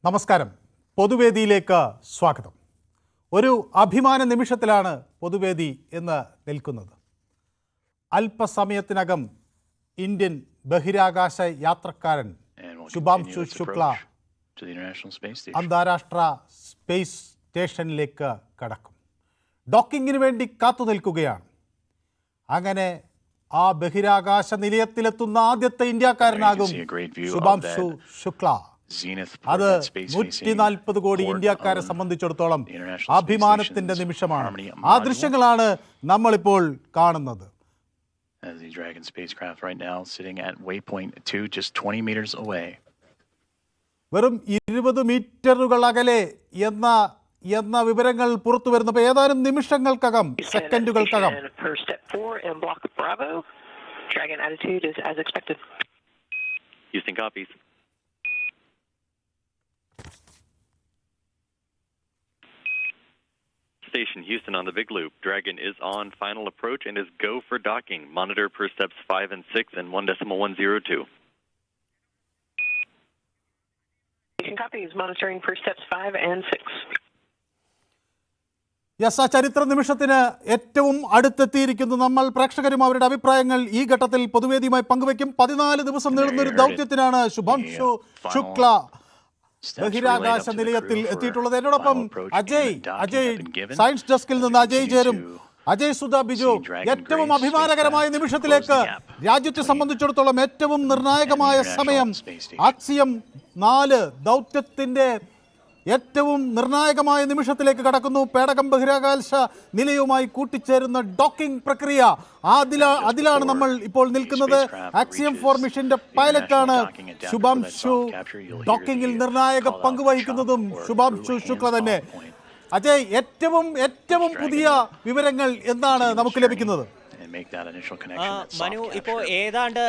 നമസ്കാരം. പൊതുവേദിയിലേക്ക് സ്വാഗതം. ഒരു അഭിമാന നിമിഷത്തിലാണ് പൊതുവേദി എന്ന് നിൽക്കുന്നത്. അല്പസമയത്തിനകം ഇന്ത്യൻ ബഹിരാകാശ യാത്രക്കാരൻ ശുഭാംശു ശുക്ല അന്താരാഷ്ട്ര സ്പേസ് സ്റ്റേഷനിലേക്ക് കടക്കും. ഡോക്കിങ്ങിന് വേണ്ടി കാത്തു നിൽക്കുകയാണ്. അങ്ങനെ ആ ബഹിരാകാശ നിലയത്തിലെത്തുന്ന ആദ്യത്തെ ഇന്ത്യക്കാരനാകും ശുഭാംശു ശുക്ല. അത് 140 കോടി ഇന്ത്യക്കാരെ സംബന്ധിച്ചിടത്തോളം അഭിമാനത്തിന്റെ നിമിഷമാണ്. ആ ദൃശ്യങ്ങളാണ് നമ്മളിപ്പോൾ കാണുന്നത്. വെറും 20 മീറ്ററുകൾ അകലെ എന്ന വിവരങ്ങൾ പുറത്തു വരുന്നപ്പോൾ ഏതാനും നിമിഷങ്ങൾക്കകം, സെക്കൻഡുകൾക്കകം Station Houston on the Big Loop. Dragon is on final approach and is go for docking. Monitor per steps 5 and 6 and 1.102. Station copies. Monitoring per steps 5 and 6. Yes, ആ ചരിത്ര നിമിഷത്തിന് ഏറ്റവും അടുത്തെത്തിയിരിക്കുന്നു നമ്മൾ. പ്രേക്ഷകരും അവരുടെ അഭിപ്രായങ്ങൾ ഈ ഘട്ടത്തിൽ പൊതുവേദിയുമായി പങ്കുവയ്ക്കും. 14 ദിവസം നീളുന്നൊരു ദൗത്യത്തിനാണ് ശുഭാംശു ശുക്ല ബഹിരാകാശ നിലയത്തിൽ എത്തിയിട്ടുള്ളത്. എന്നോടൊപ്പം അജയ് സയൻസ് ഡെസ്കിൽ നിന്ന് അജയ് ചേരും. അജയ്, സുധ, ബിജു, ഏറ്റവും അഭിമാനകരമായ നിമിഷത്തിലേക്ക് രാജ്യത്തെ സംബന്ധിച്ചിടത്തോളം ഏറ്റവും നിർണായകമായ സമയം, ആക്സിയം 4 ദൗത്യത്തിന്റെ ഏറ്റവും നിർണായകമായ നിമിഷത്തിലേക്ക് കടക്കുന്നു. പേടകം ബഹിരാകാശ നിലയവുമായി കൂട്ടിച്ചേരുന്ന ഡോക്കിംഗ് പ്രക്രിയ, അതിലാണ് നമ്മൾ ഇപ്പോൾ നിൽക്കുന്നത്. ആക്സിയം 4 മിഷന്റെ പൈലറ്റാണ് ശുഭാംശു. ഡോക്കിങ്ങിൽ നിർണായക പങ്ക് വഹിക്കുന്നതും ശുഭാംശു ശുക്ല തന്നെ. അജയ്, ഏറ്റവും പുതിയ വിവരങ്ങൾ എന്താണ് നമുക്ക് ലഭിക്കുന്നത്? മനു, ഇപ്പോൾ ഏതാണ്ട്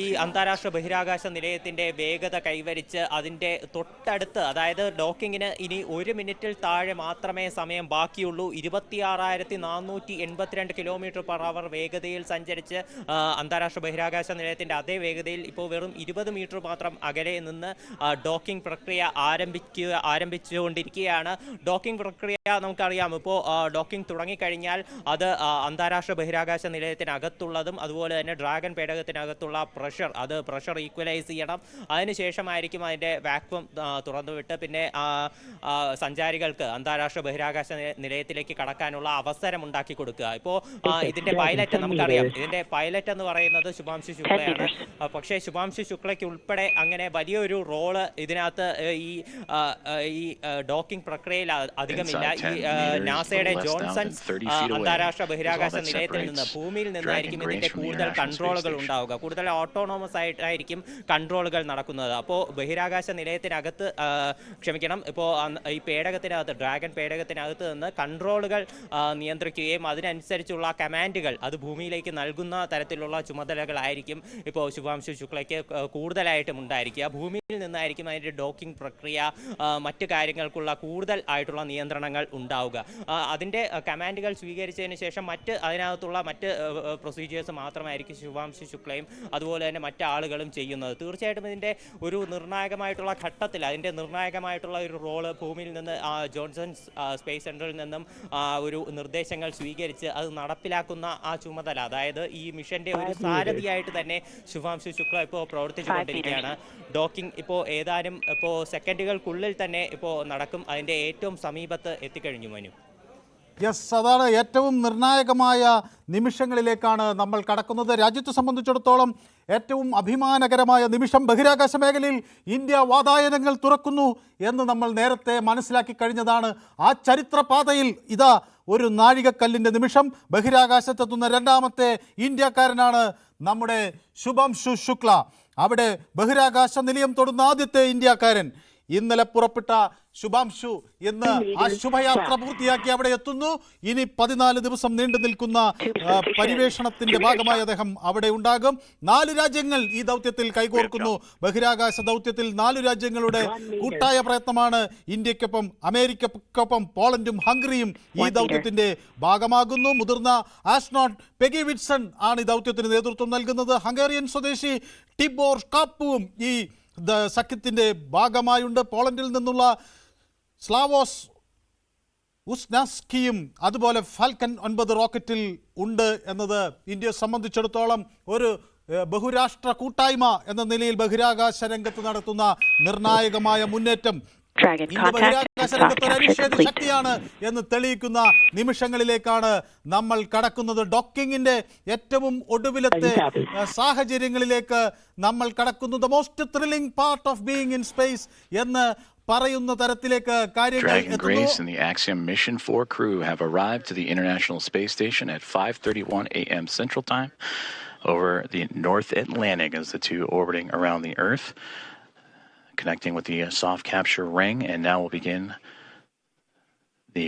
ഈ അന്താരാഷ്ട്ര ബഹിരാകാശ നിലയത്തിന്റെ വേഗത കൈവരിച്ച് അതിന്റെ തൊട്ടടുത്ത്, അതായത് ഡോക്കിങ്ങിന് ഇനി 1 മിനിറ്റിൽ താഴെ മാത്രമേ സമയം ബാക്കിയുള്ളൂ. 26,482 km/h വേഗതയിൽ സഞ്ചരിച്ച് അന്താരാഷ്ട്ര ബഹിരാകാശ നിലയത്തിന്റെ അതേ വേഗതയിൽ ഇപ്പോൾ വെറും 20 മീറ്റർ മാത്രം അകലെ നിന്ന് ഡോക്കിംഗ് പ്രക്രിയ ആരംഭിച്ചുകൊണ്ടിരിക്കുകയാണ്. ഡോക്കിംഗ് പ്രക്രിയ നമുക്കറിയാം, ഇപ്പോൾ ഡോക്കിംഗ് തുടങ്ങിക്കഴിഞ്ഞാൽ അത് അന്താരാഷ്ട്ര ബഹിരാകാശ നിലയത്തിനകത്തുള്ളതും അതുപോലെ തന്നെ ഡ്രാഗൺ പേടകത്തിനകത്തുള്ള പ്രഷർ ഈക്വലൈസ് ചെയ്യണം. അതിനുശേഷമായിരിക്കും അതിൻ്റെ വാക്വം തുറന്നുവിട്ട് പിന്നെ സഞ്ചാരികൾക്ക് അന്താരാഷ്ട്ര ബഹിരാകാശ നിലയത്തിലേക്ക് കടക്കാനുള്ള അവസരം ഉണ്ടാക്കി കൊടുക്കുക. ഇപ്പോൾ ഇതിൻ്റെ പൈലറ്റ് നമുക്കറിയാം, ഇതിൻ്റെ പൈലറ്റ് എന്ന് പറയുന്നത് ശുഭാംശു ശുക്ലയാണ്. പക്ഷേ ശുഭാംശു ശുക്ലയ്ക്ക് ഉൾപ്പെടെ അങ്ങനെ വലിയൊരു റോള് ഇതിനകത്ത് ഈ ഡോക്കിംഗ് പ്രക്രിയയിൽ അധികമില്ല. ഈ നാസയുടെ ജോൺസൺസ് അന്താരാഷ്ട്ര ബഹിരാകാശ നിലയത്തിൽ നിന്ന്, ഭൂമിയിൽ നിന്നായിരിക്കും ഇതിന്റെ കൂടുതൽ കൺട്രോളുകൾ ഉണ്ടാവുക. കൂടുതൽ ഓട്ടോണോമസ് ആയിട്ടായിരിക്കും കൺട്രോളുകൾ നടക്കുന്നത്. അപ്പോൾ ബഹിരാകാശ നിലയത്തിനകത്ത് ഇപ്പോൾ ഈ പേടകത്തിനകത്ത്, ഡ്രാഗൺ പേടകത്തിനകത്ത് നിന്ന് കൺട്രോളുകൾ നിയന്ത്രിക്കുകയും അതിനനുസരിച്ചുള്ള കമാൻഡുകൾ അത് ഭൂമിയിലേക്ക് നൽകുന്ന തരത്തിലുള്ള ചുമതലകളായിരിക്കും ഇപ്പോൾ ശുഭാംശു ശുക്ലയ്ക്ക് കൂടുതലായിട്ടും ഉണ്ടായിരിക്കുക. ഭൂമിയിൽ നിന്നായിരിക്കും അതിൻ്റെ ഡോക്കിംഗ് പ്രക്രിയ, മറ്റു കാര്യങ്ങൾക്കുള്ള കൂടുതൽ ആയിട്ടുള്ള നിയന്ത്രണങ്ങൾ ഉണ്ടാവുക. അതിൻ്റെ കമാൻഡുകൾ സ്വീകരിച്ചതിന് ശേഷം അതിനകത്തുള്ള മറ്റ് പ്രൊസീജിയേഴ്സ് മാത്രമായിരിക്കും ശുഭാംശു ശുക്ലയും അതുപോലെ തന്നെ മറ്റാളുകളും ചെയ്യുന്നത്. തീർച്ചയായിട്ടും ഇതിൻ്റെ ഒരു നിർണായകമായിട്ടുള്ള ഘട്ടത്തിൽ അതിൻ്റെ നിർണായകമായിട്ടുള്ള ഒരു റോള് ഭൂമിയിൽ നിന്ന് ജോൺസൺസ് സ്പേസ് സെൻറ്ററിൽ നിന്നും ഒരു നിർദ്ദേശങ്ങൾ സ്വീകരിച്ച് അത് നടപ്പിലാക്കുന്ന ആ ചുമതല, അതായത് ഈ മിഷന്റെ ഒരു സാരഥിയായിട്ട് തന്നെ ശുഭാംശു ശുക്ല ഇപ്പോൾ പ്രവർത്തിച്ചുകൊണ്ടിരിക്കുകയാണ്. ഡോക്കിംഗ് ഇപ്പോൾ ഏതാനും സെക്കൻഡുകൾക്കുള്ളിൽ തന്നെ ഇപ്പോൾ നടക്കും. അതിൻ്റെ ഏറ്റവും സമീപത്ത് എത്തിക്കഴിഞ്ഞു മനു. യെസ്, അതാണ് ഏറ്റവും നിർണായകമായ നിമിഷങ്ങളിലേക്കാണ് നമ്മൾ കടക്കുന്നത്. രാജ്യത്തെ സംബന്ധിച്ചിടത്തോളം ഏറ്റവും അഭിമാനകരമായ നിമിഷം. ബഹിരാകാശ മേഖലയിൽ ഇന്ത്യ വാതായനങ്ങൾ തുറക്കുന്നു എന്ന് നമ്മൾ നേരത്തെ മനസ്സിലാക്കി കഴിഞ്ഞതാണ്. ആ ചരിത്രപാതയിൽ ഇതാ ഒരു നാഴികക്കല്ലിൻ്റെ നിമിഷം. ബഹിരാകാശത്തെത്തുന്ന 2ാമത്തെ ഇന്ത്യക്കാരനാണ് നമ്മുടെ ശുഭാംശു ശുക്ല. അവിടെ ബഹിരാകാശ നിലയം തൊടുന്ന ആദ്യത്തെ ഇന്ത്യക്കാരൻ. ഇന്നലെ പുറപ്പെട്ട ശുഭാംശു ഇന്ന് ആ ശുഭയാത്ര പൂർത്തിയാക്കി അവിടെ എത്തുന്നു. ഇനി 14 ദിവസം നീണ്ടു നിൽക്കുന്ന പരിവേഷണത്തിന്റെ ഭാഗമായി അദ്ദേഹം അവിടെ ഉണ്ടാകും. 4 രാജ്യങ്ങൾ ഈ ദൗത്യത്തിൽ കൈകോർക്കുന്നു. ബഹിരാകാശ ദൗത്യത്തിൽ 4 രാജ്യങ്ങളുടെ കൂട്ടായ പ്രയത്നമാണ്. ഇന്ത്യക്കൊപ്പം അമേരിക്കക്കൊപ്പം പോളണ്ടും ഹംഗറിയും ഈ ദൗത്യത്തിന്റെ ഭാഗമാകുന്നു. മുതിർന്ന ആസ്ട്രോനോട്ട് പെഗി വിറ്റ്സൺ ആണ് ഈ ദൗത്യത്തിന് നേതൃത്വം നൽകുന്നത്. ഹംഗേറിയൻ സ്വദേശി ടിബോർ കാപ്പുവും ഈ സഖ്യത്തിൻ്റെ ഭാഗമായുണ്ട്. പോളണ്ടിൽ നിന്നുള്ള സ്ലാവോസ് ഉസ്നാസ്കിയും അതുപോലെ ഫാൽക്കൺ 9 റോക്കറ്റിൽ ഉണ്ട് എന്നത് ഇന്ത്യയെ സംബന്ധിച്ചിടത്തോളം ഒരു ബഹുരാഷ്ട്ര കൂട്ടായ്മ എന്ന നിലയിൽ ബഹിരാകാശ രംഗത്ത് നടത്തുന്ന നിർണായകമായ മുന്നേറ്റം ഇന്ത്യ ബഹിരാകാശ രംഗത്ത് ഒരു അനിഷേധ്യ ശക്തിയാണ് എന്ന് തെളിയിക്കുന്ന നിമിഷങ്ങളിലേക്കാണ് നമ്മൾ കടക്കുന്നത്. ഡോക്കിങ്ങിന്റെ ഏറ്റവും ഒടുവിലത്തെ സാഹചര്യങ്ങളിലേക്ക് നമ്മൾ കടക്കുന്നു. The most thrilling part of being in space എന്ന് പറയുന്ന തരത്തിലേക്ക് കാര്യങ്ങൾ Dragon Grace and the Axiom Mission 4 crew have arrived to the International Space Station at 5:31 a.m. Central Time over the North Atlantic as the two orbiting around the Earth, connecting with the soft capture ring, and now we'll begin the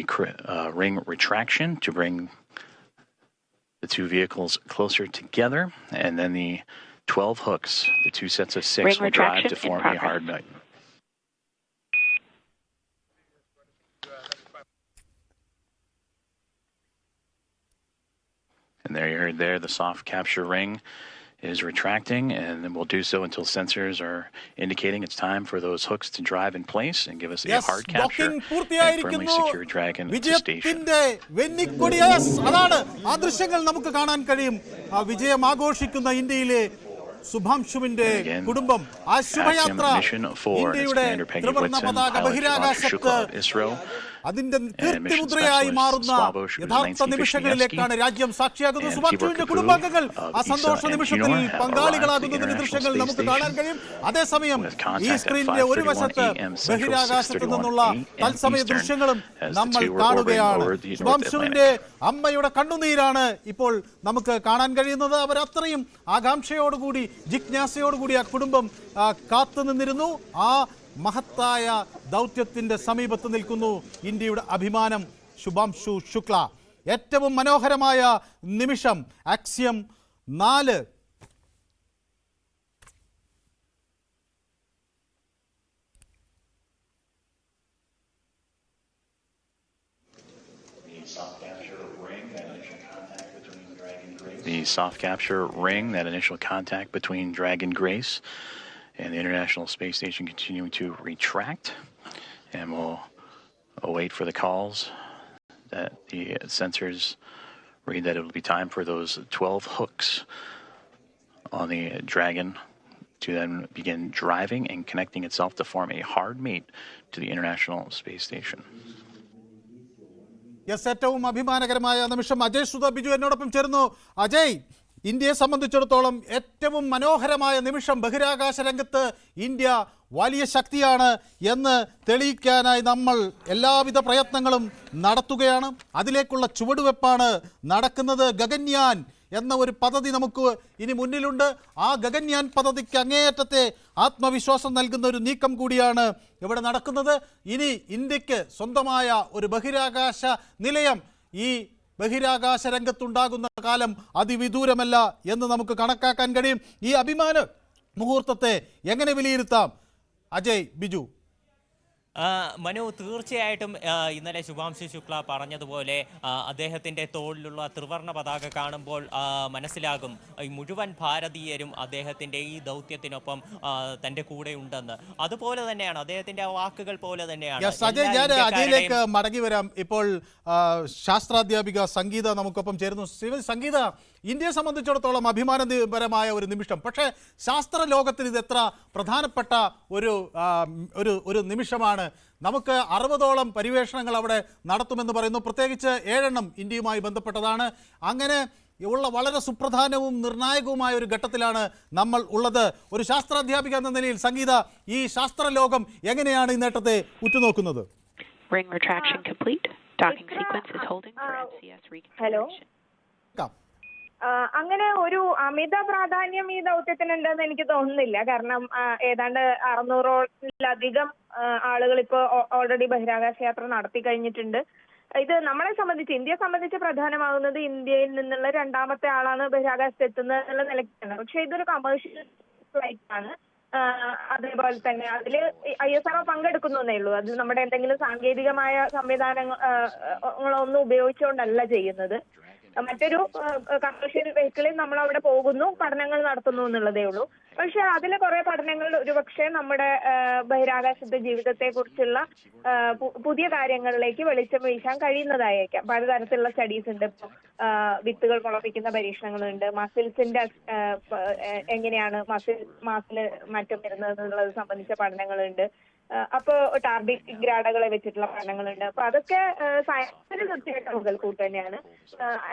ring retraction to bring the two vehicles closer together, and then the 12 hooks, the two sets of 6 will drive to form a hard nut. And there you heard there, the soft capture ring is retracting, and then we'll do so until sensors are indicating it's time for those hooks to drive in place and give us a hard capture and firmly secure Dragon to station. അതാണ് ആ ദൃശ്യങ്ങൾ നമുക്ക് കാണാൻ കഴിയും. ആ വിജയം ആഘോഷിക്കുന്ന ഇന്ത്യയിലെ സുഭാംശുവിന്റെ കുടുംബം. ആ ശുഭയാത്ര ഇന്ത്യയുടെ ത്രിവർണ്ണ പതാക ബഹിരാകാശത്ത് അതിന്റെ കീർത്തിമുദ്രയായി മാറുന്ന യഥാർത്ഥ നിമിഷങ്ങളിലേക്കാണ് രാജ്യം സാക്ഷിയാകുന്നത്. സുഭാംശുവിന്റെ കുടുംബാംഗങ്ങൾ ആ സന്തോഷ നിമിഷത്തിൽ പങ്കാളികളാകുന്നതിന്റെ ദൃശ്യങ്ങൾ നമുക്ക് കാണാൻ കഴിയും. അതേസമയം ഈ സ്ക്രീനിന്റെ ഒരു വശത്ത് ബഹിരാകാശത്ത് നിന്നുള്ള തത്സമയ ദൃശ്യങ്ങളും നമ്മൾ കാണുകയാണ്. സുഭാംശുവിന്റെ അമ്മയുടെ കണ്ണുനീരാണ് ഇപ്പോൾ നമുക്ക് കാണാൻ കഴിയുന്നത്. അവരത്രയും ആകാംക്ഷയോടുകൂടി ജിജ്ഞാസയോടുകൂടി ആ കുടുംബം കാത്തുനിന്നിരുന്നു. ആ മഹത്തായ ദൗത്യത്തിന്റെ സമീപത്ത് നിൽക്കുന്നു ഇന്ത്യയുടെ അഭിമാനം ശുഭാംശു ശുക്ല. ഏറ്റവും മനോഹരമായ നിമിഷം axiom 4 The soft capture ring, that initial contact between Dragon Grace and the International Space Station continuing to retract, and we'll await for the calls that the sensors read that it will be time for those 12 hooks on the Dragon to then begin driving and connecting itself to form a hard mate to the International Space Station. ഏറ്റവും അഭിമാനകരമായ നിമിഷം. അജയ് സുധ ബിജു എന്നോടൊപ്പം ചേർന്നു. അജയ്, ഇന്ത്യയെ സംബന്ധിച്ചിടത്തോളം ഏറ്റവും മനോഹരമായ നിമിഷം. ബഹിരാകാശ രംഗത്ത് ഇന്ത്യ വലിയ ശക്തിയാണ് എന്ന് തെളിയിക്കാനായി നമ്മൾ എല്ലാവിധ പ്രയത്നങ്ങളും നടത്തുകയാണ്. അതിലേക്കുള്ള ചുവടുവെപ്പാണ് നടക്കുന്നത്. ഗഗൻയാൻ എന്ന ഒരു പദ്ധതി നമുക്ക് ഇനി മുന്നിലുണ്ട്. ആ ഗഗൻയാൻ പദ്ധതിക്ക് അങ്ങേയറ്റത്തെ ആത്മവിശ്വാസം നൽകുന്ന ഒരു നീക്കം കൂടിയാണ് ഇവിടെ നടക്കുന്നത്. ഇനി ഇന്ത്യക്ക് സ്വന്തമായ ഒരു ബഹിരാകാശ നിലയം ഈ ബഹിരാകാശ രംഗത്തുണ്ടാകുന്ന കാലം അതിവിദൂരമല്ല എന്ന് നമുക്ക് കണക്കാക്കാൻ കഴിയും. ഈ അഭിമാന മുഹൂർത്തത്തെ എങ്ങനെ വിലയിരുത്താം അജയ്, ബിജു? മനു, തീർച്ചയായിട്ടും ഇന്നലെ ശുഭാംശു ശുക്ല പറഞ്ഞതുപോലെ അദ്ദേഹത്തിൻ്റെ തോളിലുള്ള ത്രിവർണ്ണ പതാക കാണുമ്പോൾ മനസ്സിലാകും ഈ മുഴുവൻ ഭാരതീയരും അദ്ദേഹത്തിൻ്റെ ഈ ദൗത്യത്തിനൊപ്പം തൻ്റെ കൂടെ ഉണ്ടെന്ന്. അതുപോലെ തന്നെയാണ് അദ്ദേഹത്തിൻ്റെ വാക്കുകൾ പോലെ തന്നെയാണ്. അജയിലേക്ക് മടങ്ങി വരാം. ഇപ്പോൾ ശാസ്ത്രാധ്യാപിക സംഗീത നമുക്കൊപ്പം ചേരുന്നു. സംഗീത, ഇന്ത്യയെ സംബന്ധിച്ചിടത്തോളം അഭിമാനപരമായ ഒരു നിമിഷം. പക്ഷേ ശാസ്ത്ര ലോകത്തിന് ഇത് എത്ര പ്രധാനപ്പെട്ട ഒരു നിമിഷമാണ്. നമുക്ക് 60ഓളം പര്യവേഷണങ്ങൾ അവിടെ നടത്തുമെന്ന് പറയുന്നു. പ്രത്യേകിച്ച് 7 ഇന്ത്യയുമായി ബന്ധപ്പെട്ടതാണ്. അങ്ങനെ ഉള്ള വളരെ സുപ്രധാനവും നിർണായകവുമായ ഒരു ഘട്ടത്തിലാണ് നമ്മൾ ഉള്ളത്. ഒരു ശാസ്ത്രാധ്യാപിക എന്ന നിലയിൽ സംഗീത, ഈ ശാസ്ത്ര ലോകം എങ്ങനെയാണ് ഈ നേട്ടത്തെ ഉറ്റുനോക്കുന്നത്? അങ്ങനെ ഒരു അമിത പ്രാധാന്യം ഈ ദൗത്യത്തിനുണ്ടെന്ന് എനിക്ക് തോന്നുന്നില്ല. കാരണം ഏതാണ്ട് 600-ലധികം ആളുകൾ ഇപ്പോൾ ഓൾറെഡി ബഹിരാകാശ യാത്ര നടത്തി കഴിഞ്ഞിട്ടുണ്ട്. ഇത് നമ്മളെ സംബന്ധിച്ച്, ഇന്ത്യയെ സംബന്ധിച്ച് പ്രധാനമാകുന്നത് ഇന്ത്യയിൽ നിന്നുള്ള 2ാമത്തെ ആളാണ് ബഹിരാകാശത്ത് എത്തുന്നത് എന്നുള്ള നിലയ്ക്കാണ്. പക്ഷെ ഇതൊരു കമേഴ്ഷ്യൽ ഫ്ലൈറ്റ് ആണ്. അതേപോലെ തന്നെ അതിൽ ISRO പങ്കെടുക്കുന്നേ ഉള്ളൂ. അത് നമ്മുടെ എന്തെങ്കിലും സാങ്കേതികമായ സംവിധാനങ്ങളൊന്നും ഉപയോഗിച്ചുകൊണ്ടല്ല ചെയ്യുന്നത്. മറ്റൊരു കമേഴ്ഷ്യൽ വെഹിക്കിളിൽ നമ്മൾ അവിടെ പോകുന്നു, പഠനങ്ങൾ നടത്തുന്നു എന്നുള്ളതേ ഉള്ളൂ. പക്ഷെ അതിലെ കുറെ പഠനങ്ങൾ ഒരുപക്ഷെ നമ്മുടെ ബഹിരാകാശത്തെ ജീവിതത്തെ കുറിച്ചുള്ള പുതിയ കാര്യങ്ങളിലേക്ക് വെളിച്ചം വീശാൻ കഴിയുന്നതായേക്കാം. പലതരത്തിലുള്ള സ്റ്റഡീസ് ഉണ്ട്. ഇപ്പൊ വിത്തുകൾ മുളപ്പിക്കുന്ന പരീക്ഷണങ്ങളുണ്ട്, മസിൽസിന്റെ എങ്ങനെയാണ് മാസില് മാറ്റം വരുന്നത് എന്നുള്ളത് സംബന്ധിച്ച പഠനങ്ങളുണ്ട്. അപ്പോ ടാർഡിഗ്രാഡകളെ വെച്ചിട്ടുള്ള പഠനങ്ങളുണ്ട്. അപ്പൊ അതൊക്കെ സയൻസിന് തീർച്ചയായിട്ടും മുതൽക്കൂട്ട് തന്നെയാണ്.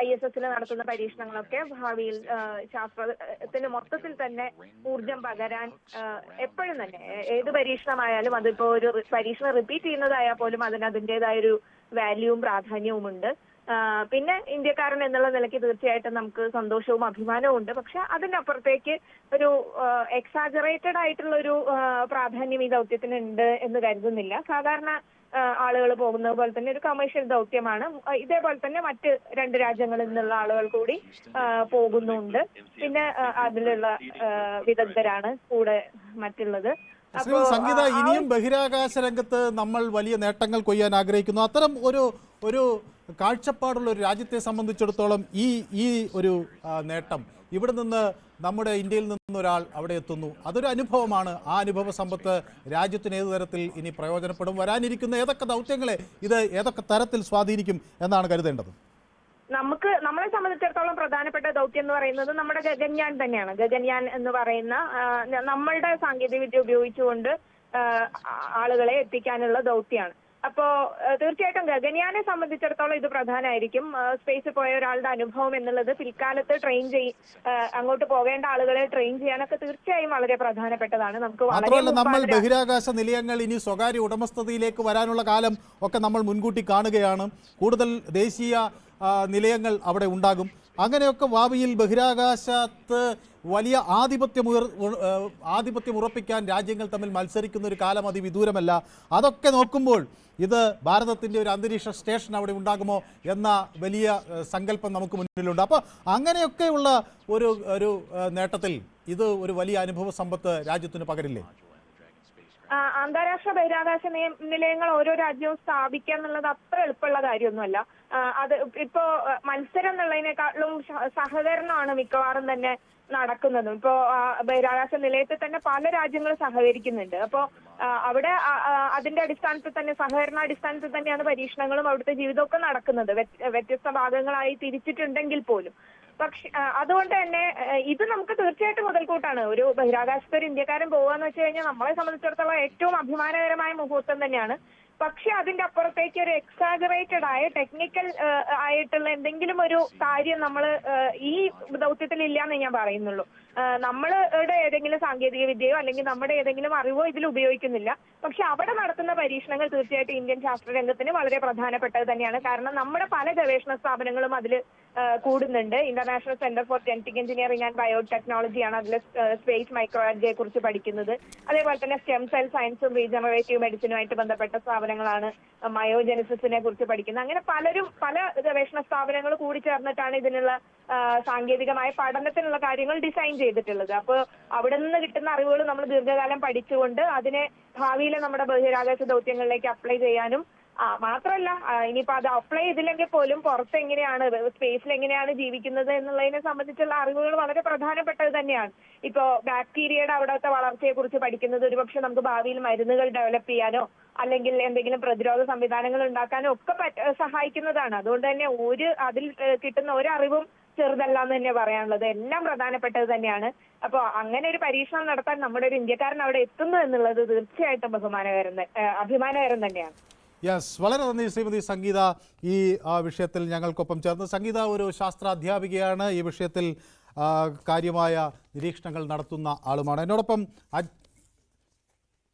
ISS നടത്തുന്ന പരീക്ഷണങ്ങളൊക്കെ ഭാവിയിൽ ശാസ്ത്രത്തിന് മൊത്തത്തിൽ തന്നെ ഊർജം പകരാൻ എപ്പോഴും തന്നെ ഏത് പരീക്ഷണമായാലും അതിപ്പോ ഒരു പരീക്ഷണം റിപ്പീറ്റ് ചെയ്യുന്നതായാൽ പോലും അതിൻ്റെതായൊരു വാല്യൂവും പ്രാധാന്യവും ഉണ്ട്. പിന്നെ ഇന്ത്യക്കാരൻ എന്നുള്ള നിലയ്ക്ക് തീർച്ചയായിട്ടും നമുക്ക് സന്തോഷവും അഭിമാനവും ഉണ്ട്. പക്ഷെ അതിനപ്പുറത്തേക്ക് ഒരു എക്സാജറേറ്റഡ് ആയിട്ടുള്ള ഒരു പ്രാധാന്യം ഈ ദൗത്യത്തിനുണ്ട് എന്ന് കരുതുന്നില്ല. സാധാരണ ആളുകൾ പോകുന്നത് പോലെ തന്നെ ഒരു കമേഴ്ഷ്യൽ ദൗത്യമാണ്. ഇതേപോലെ തന്നെ മറ്റ് 2 രാജ്യങ്ങളിൽ നിന്നുള്ള ആളുകൾ കൂടി പോകുന്നുണ്ട്. പിന്നെ അതിലുള്ള വിദഗ്ധരാണ് കൂടെ മറ്റുള്ളത്. സംഗീത, ഇനിയും ബഹിരാകാശ രംഗത്ത് നമ്മൾ വലിയ നേട്ടങ്ങൾ കൊയ്യാൻ ആഗ്രഹിക്കുന്നു. അത്തരം ഒരു കാഴ്ചപ്പാടുള്ള ഒരു രാജ്യത്തെ സംബന്ധിച്ചിടത്തോളം ഈ ഒരു നേട്ടം, ഇവിടെ നിന്ന് നമ്മുടെ ഇന്ത്യയിൽ നിന്നൊരാൾ അവിടെ എത്തുന്നു, അതൊരു അനുഭവമാണ്. ആ അനുഭവ സമ്പത്ത് രാജ്യത്തിന് ഏത് തരത്തിൽ ഇനി പ്രയോജനപ്പെടും? വരാനിരിക്കുന്ന ഏതൊക്കെ ദൗത്യങ്ങളെ ഇത് ഏതൊക്കെ തരത്തിൽ സ്വാധീനിക്കും എന്നാണ് കരുതേണ്ടത്? നമ്മളെ സംബന്ധിച്ചിടത്തോളം പ്രധാനപ്പെട്ട ദൗത്യം എന്ന് പറയുന്നത് നമ്മുടെ ഗഗൻയാൻ തന്നെയാണ്. ഗഗൻയാൻ എന്ന് പറയുന്ന നമ്മളുടെ സാങ്കേതിക വിദ്യ ഉപയോഗിച്ചുകൊണ്ട് ആളുകളെ എത്തിക്കാനുള്ള ദൗത്യമാണ്. അപ്പോ തീർച്ചയായിട്ടും ഗഗൻയാനെ സംബന്ധിച്ചിടത്തോളം ഇത് പ്രധാനമായിരിക്കും. സ്പേസിൽ പോയ ഒരാളുടെ അനുഭവം എന്നുള്ളത് പിൽക്കാലത്ത് അങ്ങോട്ട് പോകേണ്ട ആളുകളെ ട്രെയിൻ ചെയ്യാനൊക്കെ തീർച്ചയായും വളരെ പ്രധാനപ്പെട്ടതാണ്. മാത്രമല്ല, നമ്മൾ ബഹിരാകാശ നിലയങ്ങൾ ഇനി സ്വകാര്യ ഉടമസ്ഥതയിലേക്ക് വരാനുള്ള കാലം ഒക്കെ നമ്മൾ മുൻകൂട്ടി കാണുകയാണ്. കൂടുതൽ ദേശീയ നിലയങ്ങൾ അവിടെ ഉണ്ടാകും. അങ്ങനെയൊക്കെ ഭാവിയിൽ ബഹിരാകാശത്ത് വലിയ ആധിപത്യം ഉറപ്പിക്കാൻ രാജ്യങ്ങൾ തമ്മിൽ മത്സരിക്കുന്ന ഒരു കാലം അതിവിദൂരമല്ല. അതൊക്കെ നോക്കുമ്പോൾ ഇത് ഭാരതത്തിൻ്റെ ഒരു അന്തരീക്ഷ സ്റ്റേഷൻ അവിടെ ഉണ്ടാകുമോ എന്ന വലിയ സങ്കല്പം നമുക്ക് മുന്നിലുണ്ട്. അപ്പോൾ അങ്ങനെയൊക്കെയുള്ള ഒരു നേട്ടത്തിൽ ഇത് ഒരു വലിയ അനുഭവ സമ്പത്ത് രാജ്യത്തിന് പകരില്ലേ? അന്താരാഷ്ട്ര ബഹിരാകാശ നിലയങ്ങൾ ഓരോ രാജ്യവും സ്ഥാപിക്കുക എന്നുള്ളത് അത്ര എളുപ്പമുള്ള കാര്യമൊന്നുമല്ല. അത് ഇപ്പോ മത്സരം എന്നുള്ളതിനേക്കാളും സഹകരണമാണ് മിക്കവാറും തന്നെ നടക്കുന്നതും. ഇപ്പോ ബഹിരാകാശ നിലയത്തിൽ തന്നെ പല രാജ്യങ്ങൾ സഹകരിക്കുന്നുണ്ട്. അപ്പോ അവിടെ അതിന്റെ അടിസ്ഥാനത്തിൽ തന്നെ സഹകരണാടിസ്ഥാനത്തിൽ തന്നെയാണ് പരീക്ഷണങ്ങളും അവിടുത്തെ ജീവിതമൊക്കെ നടക്കുന്നത്. വ്യത്യസ്ത ഭാഗങ്ങളായി തിരിച്ചിട്ടുണ്ടെങ്കിൽ പോലും. പക്ഷെ അതുകൊണ്ട് തന്നെ ഇത് നമുക്ക് തീർച്ചയായിട്ടും മുതൽക്കൂട്ടാണ്. ഒരു ബഹിരാകാശത്ത് ഒരു ഇന്ത്യക്കാരൻ പോവാന്ന് വെച്ച് കഴിഞ്ഞാൽ നമ്മളെ സംബന്ധിച്ചിടത്തോളം ഏറ്റവും അഭിമാനകരമായ മുഹൂർത്തം തന്നെയാണ്. പക്ഷെ അതിന്റെ അപ്പുറത്തേക്ക് ഒരു എക്സാജറേറ്റഡ് ആയ ടെക്നിക്കൽ ആയിട്ടുള്ള എന്തെങ്കിലും ഒരു കാര്യം നമ്മൾ ഈ ദൗത്യത്തിൽ ഇല്ലാന്നേ ഞാൻ പറയുന്നുള്ളൂ. നമ്മളുടെ ഏതെങ്കിലും സാങ്കേതിക വിദ്യയോ അല്ലെങ്കിൽ നമ്മുടെ ഏതെങ്കിലും അറിവോ ഇതിൽ ഉപയോഗിക്കുന്നില്ല. പക്ഷെ അവിടെ നടത്തുന്ന പരീക്ഷണങ്ങൾ തീർച്ചയായിട്ടും ഇന്ത്യൻ ശാസ്ത്രരംഗത്തിന് വളരെ പ്രധാനപ്പെട്ടത് തന്നെയാണ്. കാരണം നമ്മുടെ പല ഗവേഷണ സ്ഥാപനങ്ങളും അതിൽ കൂടുന്നുണ്ട്. International Centre for Genetic Engineering and ബയോടെക്നോളജിയാണ് അതിൽ സ്പേസ് മൈക്രോബയോളജിയെ കുറിച്ച് പഠിക്കുന്നത്. അതേപോലെ തന്നെ സ്റ്റെം സെൽ സയൻസും റീജനറേറ്റീവ് മെഡിസിനുമായിട്ട് ബന്ധപ്പെട്ട സ്ഥാപനങ്ങളാണ് മയോജെനിസിസിനെ കുറിച്ച് പഠിക്കുന്നത്. അങ്ങനെ പല ഗവേഷണ സ്ഥാപനങ്ങൾ കൂടി ചേർന്നിട്ടാണ് ഇതിനുള്ള സാങ്കേതികമായ പഠനത്തിനുള്ള കാര്യങ്ങൾ ഡിസൈൻ ചെയ്തിട്ടുള്ളത്. അപ്പോൾ അവിടെ നിന്ന് കിട്ടുന്ന അറിവുകൾ നമ്മൾ ദീർഘകാലം പഠിച്ചുകൊണ്ട് അതിനെ ഭാവിയിലെ നമ്മുടെ ബഹിരാകാശ ദൗത്യങ്ങളിലേക്ക് അപ്ലൈ ചെയ്യാനും മാത്രമല്ല ഇനിയിപ്പോ അത് അപ്ലൈ ചെയ്തില്ലെങ്കിൽ പോലും പുറത്ത് എങ്ങനെയാണ് സ്പേസിൽ എങ്ങനെയാണ് ജീവിക്കുന്നത് എന്നുള്ളതിനെ സംബന്ധിച്ചുള്ള അറിവുകൾ വളരെ പ്രധാനപ്പെട്ടത് തന്നെയാണ്. ഇപ്പോ ബാക്ടീരിയയുടെ അവിടുത്തെ വളർച്ചയെ കുറിച്ച് പഠിക്കുന്നത് ഒരുപക്ഷെ നമുക്ക് ഭാവിയിൽ മരുന്നുകൾ ഡെവലപ്പ് ചെയ്യാനോ അല്ലെങ്കിൽ എന്തെങ്കിലും പ്രതിരോധ സംവിധാനങ്ങൾ ഉണ്ടാക്കാനോ ഒക്കെ സഹായിക്കുന്നതാണ്. അതുകൊണ്ട് തന്നെ അതിൽ കിട്ടുന്ന ഒരറിവും ചെറുതല്ല എന്ന് തന്നെ പറയാനുള്ളത്. എല്ലാം പ്രധാനപ്പെട്ടത് തന്നെയാണ്. അപ്പോൾ അങ്ങനെ ഒരു പരീക്ഷണം നടത്താൻ നമ്മുടെ ഒരു ഇന്ത്യക്കാരൻ അവിടെ എത്തുന്നു എന്നുള്ളത് തീർച്ചയായിട്ടും അഭിമാനകരം തന്നെയാണ്. യെസ്, വളരെ നന്ദി ശ്രീമതി സംഗീത ഈ വിഷയത്തിൽ ഞങ്ങൾക്കൊപ്പം ചേർന്ന്. സംഗീത ഒരു ശാസ്ത്ര അധ്യാപികയാണ്, ഈ വിഷയത്തിൽ കാര്യമായ നിരീക്ഷണങ്ങൾ നടത്തുന്ന ആളുമാണ്. എന്നോടൊപ്പം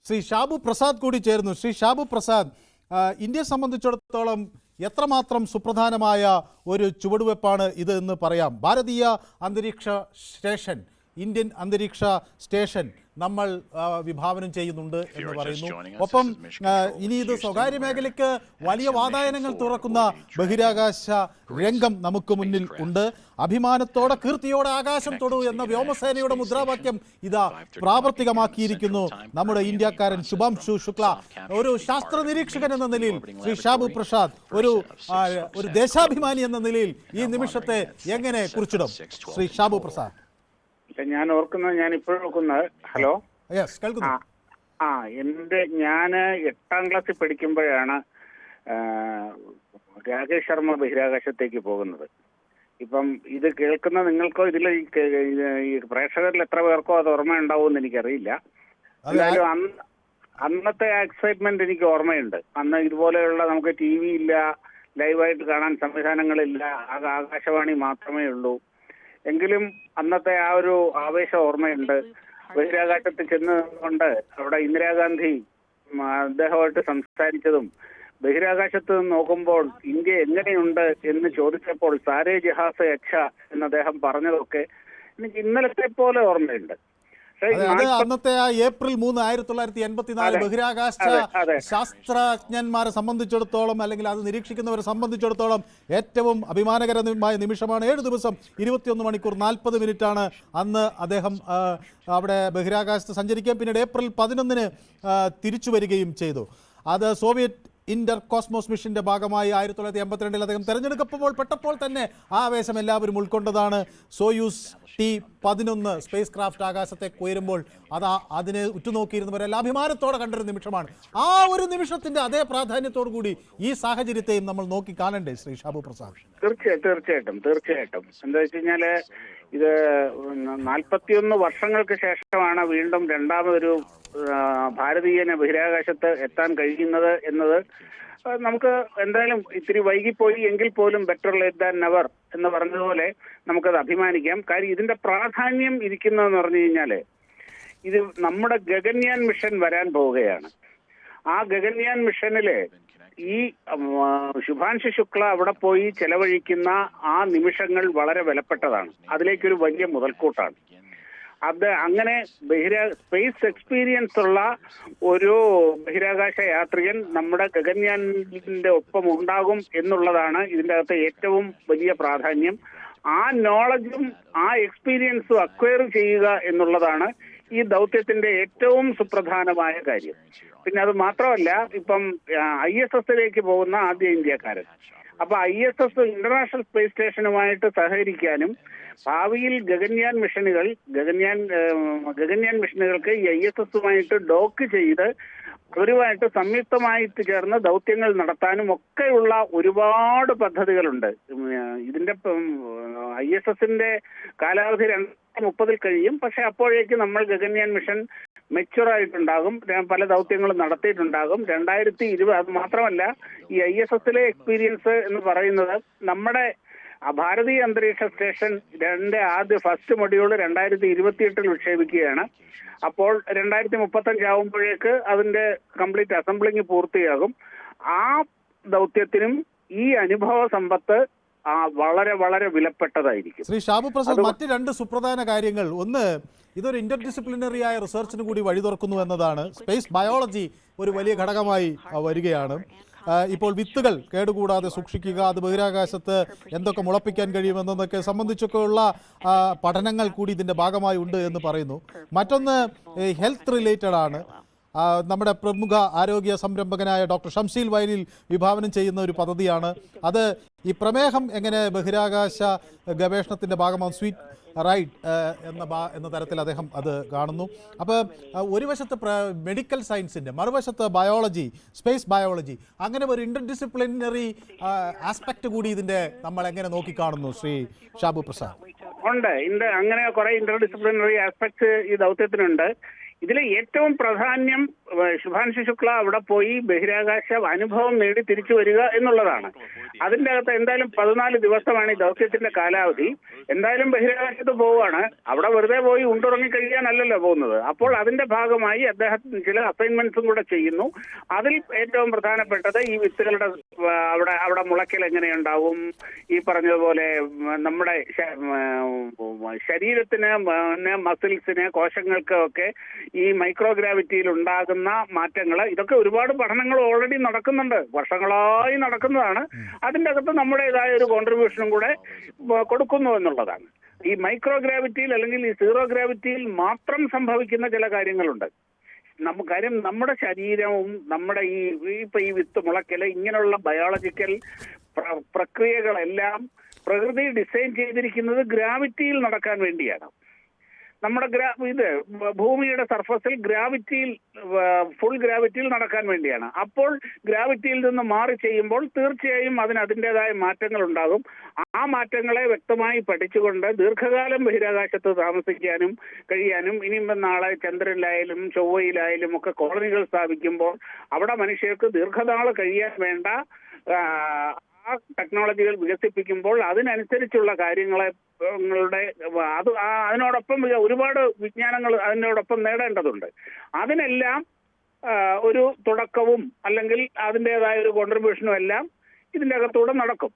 ശ്രീ ഷാബു പ്രസാദ് കൂടി ചേരുന്നു. ശ്രീ ഷാബു പ്രസാദ്, ഇന്ത്യയെ സംബന്ധിച്ചിടത്തോളം എത്രമാത്രം സുപ്രധാനമായ ഒരു ചുവടുവെപ്പാണ് ഇത് എന്ന് പറയാം? ഭാരതീയ അന്തരീക്ഷ സ്റ്റേഷൻ, ഇന്ത്യൻ അന്തരീക്ഷ സ്റ്റേഷൻ നമ്മൾ വിഭാവനം ചെയ്യുന്നുണ്ട് എന്ന് പറയുന്നു. ഒപ്പം ഇനി ഇത് സ്വകാര്യ മേഖലയ്ക്ക് വലിയ വാതായനങ്ങൾ തുറക്കുന്ന ബഹിരാകാശ രംഗം നമുക്ക് മുന്നിൽ ഉണ്ട്. അഭിമാനത്തോടെ കീർത്തിയോടെ ആകാശം തൊടൂ എന്ന വ്യോമസേനയുടെ മുദ്രാവാക്യം ഇതാ പ്രാവർത്തികമാക്കിയിരിക്കുന്നു നമ്മുടെ ഇന്ത്യക്കാരൻ ശുഭാംശു ശുക്ല. ഒരു ശാസ്ത്ര നിരീക്ഷകൻ എന്ന നിലയിൽ ശ്രീ ഷാബു പ്രസാദ് ഒരു ദേശാഭിമാനി എന്ന നിലയിൽ ഈ നിമിഷത്തെ എങ്ങനെ കുറിച്ചിടും ശ്രീ ഷാബു പ്രസാദ്? ഞാൻ ഓർക്കുന്നത്, ഞാൻ ഇപ്പോഴും ഓർക്കുന്നത്, ഹലോ, യെസ്, കേൾക്കുന്നു. ഞാൻ 8ാം ക്ലാസ്സിൽ പഠിക്കുമ്പോഴാണ് രാകേഷ് ശർമ്മ ബഹിരാകാശത്തേക്ക് പോകുന്നത്. ഇപ്പം ഇത് കേൾക്കുന്ന നിങ്ങൾക്കോ ഇതിൽ ഈ പ്രേക്ഷകരിൽ എത്ര പേർക്കോ അത് ഓർമ്മ ഉണ്ടാവുമെന്ന് എനിക്കറിയില്ല. എന്തായാലും അന്നത്തെ എക്സൈറ്റ്മെന്റ് എനിക്ക് ഓർമ്മയുണ്ട്. അന്ന് ഇതുപോലെയുള്ള നമുക്ക് TV ഇല്ല, ലൈവായിട്ട് കാണാൻ സംവിധാനങ്ങളില്ല, ആകാശവാണി മാത്രമേ ഉള്ളൂ. എങ്കിലും അന്നത്തെ ആ ഒരു ആവേശം ഓർമ്മയുണ്ട്. ബഹിരാകാശത്ത് ചെന്നുകൊണ്ട് അവിടെ ഇന്ദിരാഗാന്ധി അദ്ദേഹമായിട്ട് സംസാരിച്ചതും, ബഹിരാകാശത്ത് നിന്ന് നോക്കുമ്പോൾ ഇന്ത്യ എങ്ങനെയുണ്ട് എന്ന് ചോദിച്ചപ്പോൾ സാരേ ജഹാസ് അച്ഛ എന്ന് അദ്ദേഹം പറഞ്ഞതൊക്കെ എനിക്ക് ഇന്നലത്തെ പോലെ ഓർമ്മയുണ്ട്. അന്നത്തെ ആ April 3, 1984 ബഹിരാകാശ ശാസ്ത്രജ്ഞന്മാരെ സംബന്ധിച്ചിടത്തോളം, അല്ലെങ്കിൽ അത് നിരീക്ഷിക്കുന്നവരെ സംബന്ധിച്ചിടത്തോളം ഏറ്റവും അഭിമാനകരമായ നിമിഷമാണ്. 7 ദിവസം 21 മണിക്കൂർ 40 മിനിറ്റാണ് അന്ന് അദ്ദേഹം അവിടെ ബഹിരാകാശത്ത് സഞ്ചരിക്കുകയും പിന്നീട് April 11 തിരിച്ചു വരികയും ചെയ്തു. അത് സോവിയറ്റ് ഇന്റർ കോസ്മോസ് മിഷന്റെ ഭാഗമായി 1982 അദ്ദേഹം തെരഞ്ഞെടുക്കപ്പോൾ പെട്ടപ്പോൾ തന്നെ ആ ആവേശം എല്ലാവരും ഉൾക്കൊണ്ടതാണ്. സോയൂസ് T-11 സ്പേസ് ക്രാഫ്റ്റ് ആകാശത്തേക്ക് ഉയരുമ്പോൾ അതിനെ ഉറ്റുനോക്കിയിരുന്നവരെല്ലാം അഭിമാനത്തോടെ കണ്ടൊരു നിമിഷമാണ്. ആ ഒരു നിമിഷത്തിന്റെ അതേ പ്രാധാന്യത്തോടു കൂടി ഈ സാഹചര്യത്തെയും നമ്മൾ നോക്കി കാണണ്ടേ ശ്രീ ഷാബു പ്രസാദ്? തീർച്ചയായിട്ടും. എന്താ വെച്ച് കഴിഞ്ഞാല് ഇത് 41 വർഷങ്ങൾക്ക് ശേഷമാണ് വീണ്ടും രണ്ടാമതൊരു ഭാരതീയന് ബഹിരാകാശത്ത് എത്താൻ കഴിയുന്നത് എന്നത് നമുക്ക് എന്തായാലും ഇത്തിരി വൈകിപ്പോയി എങ്കിൽ പോലും ബെറ്റർ ലേറ്റ് ദാൻ നെവർ എന്ന് പറഞ്ഞതുപോലെ നമുക്കത് അഭിമാനിക്കാം. കാര്യം ഇതിന്റെ പ്രാധാന്യം ഇരിക്കുന്നതെന്ന് പറഞ്ഞു കഴിഞ്ഞാല് ഇത് നമ്മുടെ ഗഗൻയാൻ മിഷൻ വരാൻ പോവുകയാണ്. ആ ഗഗൻയാൻ മിഷനില് ഈ ശുഭാൻഷു ശുക്ല അവിടെ പോയി ചെലവഴിക്കുന്ന ആ നിമിഷങ്ങൾ വളരെ വിലപ്പെട്ടതാണ്. അതിലേക്കൊരു വലിയ മുതൽക്കൂട്ടാണ് അത്. അങ്ങനെ സ്പേസ് എക്സ്പീരിയൻസ് ഉള്ള ഒരു ബഹിരാകാശ യാത്രികൻ നമ്മുടെ ഗഗൻയാനിന്റെ ഒപ്പം ഉണ്ടാകും എന്നുള്ളതാണ് ഇതിന്റെ അകത്ത് ഏറ്റവും വലിയ പ്രാധാന്യം. ആ നോളജും ആ എക്സ്പീരിയൻസും അക്വയർ ചെയ്യുക എന്നുള്ളതാണ് ഈ ദൗത്യത്തിന്റെ ഏറ്റവും സുപ്രധാനമായ കാര്യം. പിന്നെ അത് മാത്രമല്ല, ഇപ്പം ISS പോകുന്ന ആദ്യ ഇന്ത്യക്കാരൻ. അപ്പൊ ISS ഇന്റർനാഷണൽ സ്പേസ് സ്റ്റേഷനുമായിട്ട് സഹകരിക്കാനും ഭാവിയിൽ ഗഗൻയാൻ മിഷനുകൾക്ക് ഈ ISSുമായിട്ട് ഡോക്ക് ചെയ്ത് അവരുമായിട്ട് സംയുക്തമായിട്ട് ചേർന്ന് ദൗത്യങ്ങൾ നടത്താനും ഒക്കെയുള്ള ഒരുപാട് പദ്ധതികളുണ്ട്. ഇതിന്റെ ISSന്റെ കാലാവധി 2030 കഴിയും. പക്ഷെ അപ്പോഴേക്ക് നമ്മൾ ഗഗൻയാൻ മിഷൻ മെച്യൂർ ആയിട്ടുണ്ടാകും, പല ദൗത്യങ്ങളും നടത്തിയിട്ടുണ്ടാകും. 2020 അത് മാത്രമല്ല, ഈ ISSലെ എക്സ്പീരിയൻസ് എന്ന് പറയുന്നത് നമ്മുടെ ഭാരതീയ അന്തരീക്ഷ സ്റ്റേഷൻ ഫസ്റ്റ് മൊഡ്യൂൾ 2028 വിക്ഷേപിക്കുകയാണ്. അപ്പോൾ 2035 ആവുമ്പോഴേക്ക് അതിന്റെ കംപ്ലീറ്റ് അസംബ്ലിംഗ് പൂർത്തിയാകും. ആ ദൗത്യത്തിനും ഈ അനുഭവ സമ്പത്ത് വളരെ വളരെ വിലപ്പെട്ടതായിരിക്കും. ശ്രീ ഷാബു പ്രസാദ്, മറ്റ് 2 സുപ്രധാന കാര്യങ്ങൾ. ഒന്ന്, ഇതൊരു ഇന്റർ ഡിസിപ്ലിനറി ആയ റിസർച്ചിന് കൂടി വഴി തുറക്കുന്നു എന്നതാണ്. സ്പേസ് ബയോളജി ഒരു വലിയ ഘടകമായി വരികയാണ്. ഇപ്പോൾ വിത്തുകൾ കേടുകൂടാതെ സൂക്ഷിക്കുക, അത് ബഹിരാകാശത്ത് എന്തൊക്കെ മുളപ്പിക്കാൻ കഴിയുമെന്നതൊക്കെ സംബന്ധിച്ചൊക്കെയുള്ള പഠനങ്ങൾ കൂടി ഇതിൻ്റെ ഭാഗമായി ഉണ്ട് എന്ന് പറയുന്നു. മറ്റൊന്ന് ഹെൽത്ത് റിലേറ്റഡ് ആണ്. നമ്മുടെ പ്രമുഖ ആരോഗ്യ സംരംഭകനായ ഡോക്ടർ ഷംസീൽ വയലിൽ വിഭാവനം ചെയ്യുന്ന ഒരു പദ്ധതിയാണ് അത്. ഈ പ്രമേഹം എങ്ങനെ ബഹിരാകാശ ഗവേഷണത്തിൻ്റെ ഭാഗമാണ്, സ്വീറ്റ് റൈഡ് എന്ന തരത്തിൽ അദ്ദേഹം അത് കാണുന്നു. അപ്പോൾ ഒരു വശത്ത് മെഡിക്കൽ സയൻസിൻ്റെ, മറുവശത്ത് ബയോളജി, സ്പേസ് ബയോളജി, അങ്ങനെ ഒരു ഇന്റർ ഡിസിപ്ലിനറി ആസ്പെക്ട് കൂടി ഇതിൻ്റെ നമ്മൾ എങ്ങനെ നോക്കിക്കാണുന്നു ശ്രീ ഷാബു പ്രസാദ്? ഉണ്ട്. അങ്ങനെ കുറെ ഇന്റർ ഡിസിപ്ലിനറി ആസ്പെക്ട്സ് ഈ ദൗത്യത്തിനുണ്ട്. ഇതിലെ ഏറ്റവും പ്രാധാന്യം ശുഭാൻഷു ശുക്ല അവിടെ പോയി ബഹിരാകാശ അനുഭവം നേടി തിരിച്ചു വരിക എന്നുള്ളതാണ്. അതിന്റെ അകത്ത് എന്തായാലും 14 ദിവസമാണ് ഈ ദൗത്യത്തിന്റെ കാലാവധി. എന്തായാലും ബഹിരാകാശത്ത് പോവുകയാണ്, അവിടെ വെറുതെ പോയി ഉണ്ടുറങ്ങി കഴിയാനല്ലല്ലോ പോകുന്നത്. അപ്പോൾ അതിന്റെ ഭാഗമായി അദ്ദേഹത്തിന് ചില അസൈൻമെന്റ്സും കൂടെ ചെയ്യുന്നു. അതിൽ ഏറ്റവും പ്രധാനപ്പെട്ടത് ഈ വിത്തുകളുടെ അവിടെ മുളയ്ക്കൽ എങ്ങനെയുണ്ടാവും, ഈ പറഞ്ഞതുപോലെ നമ്മുടെ ശരീരത്തിന്, മസിൽസിന്, കോശങ്ങൾക്ക് ഒക്കെ ഈ മൈക്രോഗ്രാവിറ്റിയിൽ ഉണ്ടാകുന്ന മാറ്റങ്ങൾ, ഇതൊക്കെ ഒരുപാട് പഠനങ്ങൾ ഓൾറെഡി നടക്കുന്നുണ്ട്, വർഷങ്ങളായി നടക്കുന്നതാണ്. അതിൻ്റെ അകത്ത് നമ്മുടേതായ ഒരു കോൺട്രിബ്യൂഷനും കൂടെ കൊടുക്കുന്നു എന്നുള്ളതാണ്. ഈ മൈക്രോഗ്രാവിറ്റിയിൽ അല്ലെങ്കിൽ ഈ സീറോ ഗ്രാവിറ്റിയിൽ മാത്രം സംഭവിക്കുന്ന ചില കാര്യങ്ങളുണ്ട്. കാര്യം നമ്മുടെ ശരീരവും നമ്മുടെ ഈ വിത്ത് മുളയ്ക്കല്, ഇങ്ങനെയുള്ള ബയോളജിക്കൽ പ്രക്രിയകളെല്ലാം പ്രകൃതി ഡിസൈൻ ചെയ്തിരിക്കുന്നത് ഗ്രാവിറ്റിയിൽ നടക്കാൻ വേണ്ടിയാണ്. നമ്മുടെ ഭൂമിയുടെ സർഫസിൽ ഗ്രാവിറ്റിയിൽ ഫുൾ ഗ്രാവിറ്റിയിൽ നടക്കാൻ വേണ്ടിയാണ്. അപ്പോൾ ഗ്രാവിറ്റിയിൽ നിന്ന് മാറി ചെയ്യുമ്പോൾ തീർച്ചയായും അതിന് അതിൻ്റെതായ മാറ്റങ്ങൾ ഉണ്ടാകും. ആ മാറ്റങ്ങളെ വ്യക്തമായി പഠിച്ചുകൊണ്ട് ദീർഘകാലം ബഹിരാകാശത്ത് താമസിക്കാനും കഴിയാനും ഇനിയും നാളെ ചന്ദ്രനിലായാലും ചൊവ്വയിലായാലും ഒക്കെ കോളനികൾ സ്ഥാപിക്കുമ്പോൾ അവിടെ മനുഷ്യർക്ക് ദീർഘനാൾ കഴിയാൻ വേണ്ട ആ ടെക്നോളജികൾ വികസിപ്പിക്കുമ്പോൾ അതിനനുസരിച്ചുള്ള കാര്യങ്ങളെ അതിനോടൊപ്പം ഒരുപാട് വിജ്ഞാനങ്ങൾ അതിനോടൊപ്പം നേടേണ്ടതുണ്ട്. അതിനെല്ലാം ഒരു തുടക്കവും അല്ലെങ്കിൽ അതിൻ്റെതായ ഒരു കോൺട്രിബ്യൂഷനും എല്ലാം ഇതിൻ്റെ അകത്തൂടെ നടക്കും.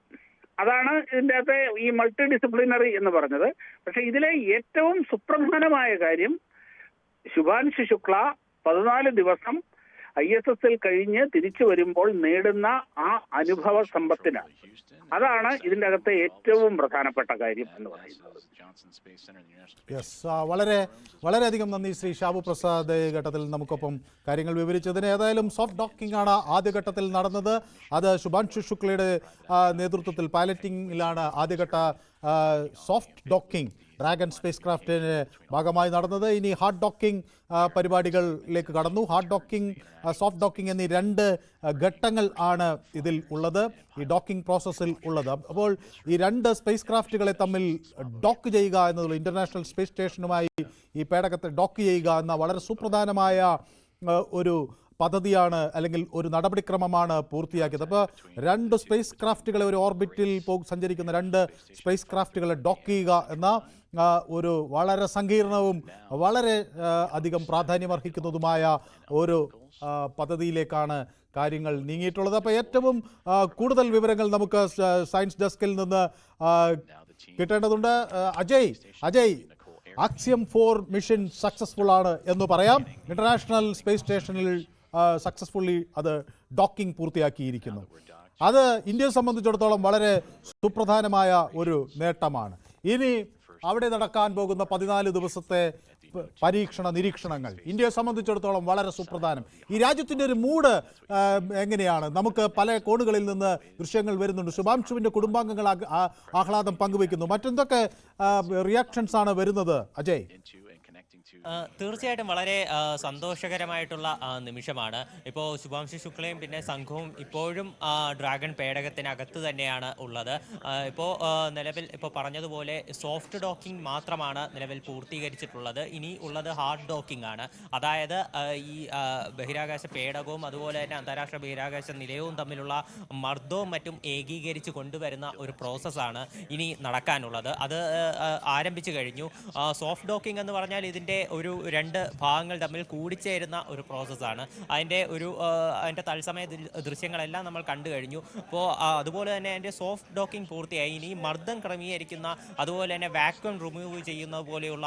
അതാണ് ഇതിൻ്റെ അകത്തെ ഈ മൾട്ടി ഡിസിപ്ലിനറി എന്ന് പറഞ്ഞത്. പക്ഷെ ഇതിലെ ഏറ്റവും സുപ്രധാനമായ കാര്യം ശുഭാൻശു ശുക്ല 14 ദിവസം ISS-ൽ കഴിഞ്ഞ് തിരിച്ചു വരുമ്പോൾ നേടുന്ന ആ അനുഭവ സമ്പത്തിനാണ്. അതാണ് ഇതിൻ്റെ അകത്തെ ഏറ്റവും പ്രധാനപ്പെട്ട കാര്യം എന്ന് പറയുന്നത്. വളരെയധികം നന്ദി ശ്രീ ഷാബു പ്രസാദ് ഈ ഘട്ടത്തിൽ നമുക്കൊപ്പം കാര്യങ്ങൾ വിവരിച്ചതിന്. ഏതായാലും സോഫ്റ്റ് ഡോക്കിംഗ് ആണ് ആദ്യഘട്ടത്തിൽ നടന്നത്. അത് ശുഭാൻശു ശുക്ലയുടെ നേതൃത്വത്തിൽ പൈലറ്റിംഗിലാണ് ആദ്യഘട്ട സോഫ്റ്റ് ഡോക്കിംഗ് ഡ്രാഗൺ സ്പേസ് ക്രാഫ്റ്റിന് ഭാഗമായി നടന്നത്. ഇനി ഹാർഡ് ഡോക്കിംഗ് പരിപാടികളിലേക്ക് കടന്നു. ഹാർഡ് ഡോക്കിംഗ്, സോഫ്റ്റ് ഡോക്കിംഗ് എന്നീ 2 ഘട്ടങ്ങൾ ആണ് ഇതിൽ ഉള്ളത്, ഈ ഡോക്കിംഗ് പ്രോസസ്സിൽ ഉള്ളത്. അപ്പോൾ ഈ 2 സ്പേസ് ക്രാഫ്റ്റുകളെ തമ്മിൽ ഡോക്ക് ചെയ്യുക എന്നതുള്ള ഇന്റർനാഷണൽ സ്പേസ് സ്റ്റേഷനുമായി ഈ പേടകത്തെ ഡോക്ക് ചെയ്യുക എന്ന വളരെ സുപ്രധാനമായ ഒരു പദ്ധതിയാണ് അല്ലെങ്കിൽ ഒരു നടപടിക്രമമാണ് പൂർത്തിയാക്കിയത്. അപ്പോൾ 2 സ്പേസ് ക്രാഫ്റ്റുകളെ ഒരു ഓർബിറ്റിൽ സഞ്ചരിക്കുന്ന 2 സ്പേസ് ക്രാഫ്റ്റുകളെ ഡോക്ക് ചെയ്യുക എന്ന ഒരു വളരെ സങ്കീർണവും വളരെ അധികം പ്രാധാന്യമർഹിക്കുന്നതുമായ ഒരു പദ്ധതിയിലേക്കാണ് കാര്യങ്ങൾ നീങ്ങിയിട്ടുള്ളത്. അപ്പോൾ ഏറ്റവും കൂടുതൽ വിവരങ്ങൾ നമുക്ക് സയൻസ് ഡെസ്കിൽ നിന്ന് കിട്ടേണ്ടതുണ്ട്. അജയ്, ആക്സിയം 4 മിഷൻ സക്സസ്ഫുൾ ആണ് എന്ന് പറയാം. ഇന്റർനാഷണൽ സ്പേസ് സ്റ്റേഷനിൽ സക്സസ്ഫുള്ളി അത് ഡോക്കിംഗ് പൂർത്തിയാക്കിയിരിക്കുന്നു. അത് ഇന്ത്യയെ സംബന്ധിച്ചിടത്തോളം വളരെ സുപ്രധാനമായ ഒരു നേട്ടമാണ്. ഇനി അവിടെ നടക്കാൻ പോകുന്ന 14 ദിവസത്തെ പരീക്ഷണ നിരീക്ഷണങ്ങൾ ഇന്ത്യയെ സംബന്ധിച്ചിടത്തോളം വളരെ സുപ്രധാനം. ഈ രാജ്യത്തിൻ്റെ ഒരു മൂഡ് എങ്ങനെയാണ്? നമുക്ക് പല കോണുകളിൽ നിന്ന് ദൃശ്യങ്ങൾ വരുന്നുണ്ട്. ശുഭാംശുവിൻ്റെ കുടുംബാംഗങ്ങൾ ആഹ്ലാദം പങ്കുവയ്ക്കുന്നു. മറ്റെന്തൊക്കെ റിയാക്ഷൻസ് ആണ് വരുന്നത് അജയ്? തീർച്ചയായിട്ടും വളരെ സന്തോഷകരമായിട്ടുള്ള നിമിഷമാണ്. ഇപ്പോൾ ശുഭാംശു ശുക്ലയും പിന്നെ സംഘവും ഇപ്പോഴും ഡ്രാഗൺ പേടകത്തിനകത്ത് തന്നെയാണ് ഉള്ളത്. ഇപ്പോൾ നിലവിൽ ഇപ്പോൾ പറഞ്ഞതുപോലെ സോഫ്റ്റ് ഡോക്കിംഗ് മാത്രമാണ് നിലവിൽ പൂർത്തീകരിച്ചിട്ടുള്ളത്. ഇനി ഉള്ളത് ഹാർഡ് ഡോക്കിംഗ് ആണ്. അതായത് ഈ ബഹിരാകാശ പേടകവും അതുപോലെ തന്നെ അന്താരാഷ്ട്ര ബഹിരാകാശ നിലയവും തമ്മിലുള്ള മർദ്ദവും മറ്റും ഏകീകരിച്ച് കൊണ്ടുവരുന്ന ഒരു പ്രോസസ്സാണ് ഇനി നടക്കാനുള്ളത്. അത് ആരംഭിച്ചു കഴിഞ്ഞു. സോഫ്റ്റ് ഡോക്കിംഗ് എന്ന് പറഞ്ഞാൽ ഇതിൻ്റെ ഒരു 2 ഭാഗങ്ങൾ തമ്മിൽ കൂടിച്ചേരുന്ന ഒരു പ്രോസസ്സാണ്. അതിൻ്റെ തത്സമയ ദൃശ്യങ്ങളെല്ലാം നമ്മൾ കണ്ടു കഴിഞ്ഞു. അപ്പോൾ അതുപോലെ തന്നെ അതിൻ്റെ സോഫ്റ്റ് ഡോക്കിംഗ് പൂർത്തിയായി. ഇനി മർദ്ദം ക്രമീകരിക്കുന്ന അതുപോലെ തന്നെ വാക്വം റിമൂവ് ചെയ്യുന്ന പോലെയുള്ള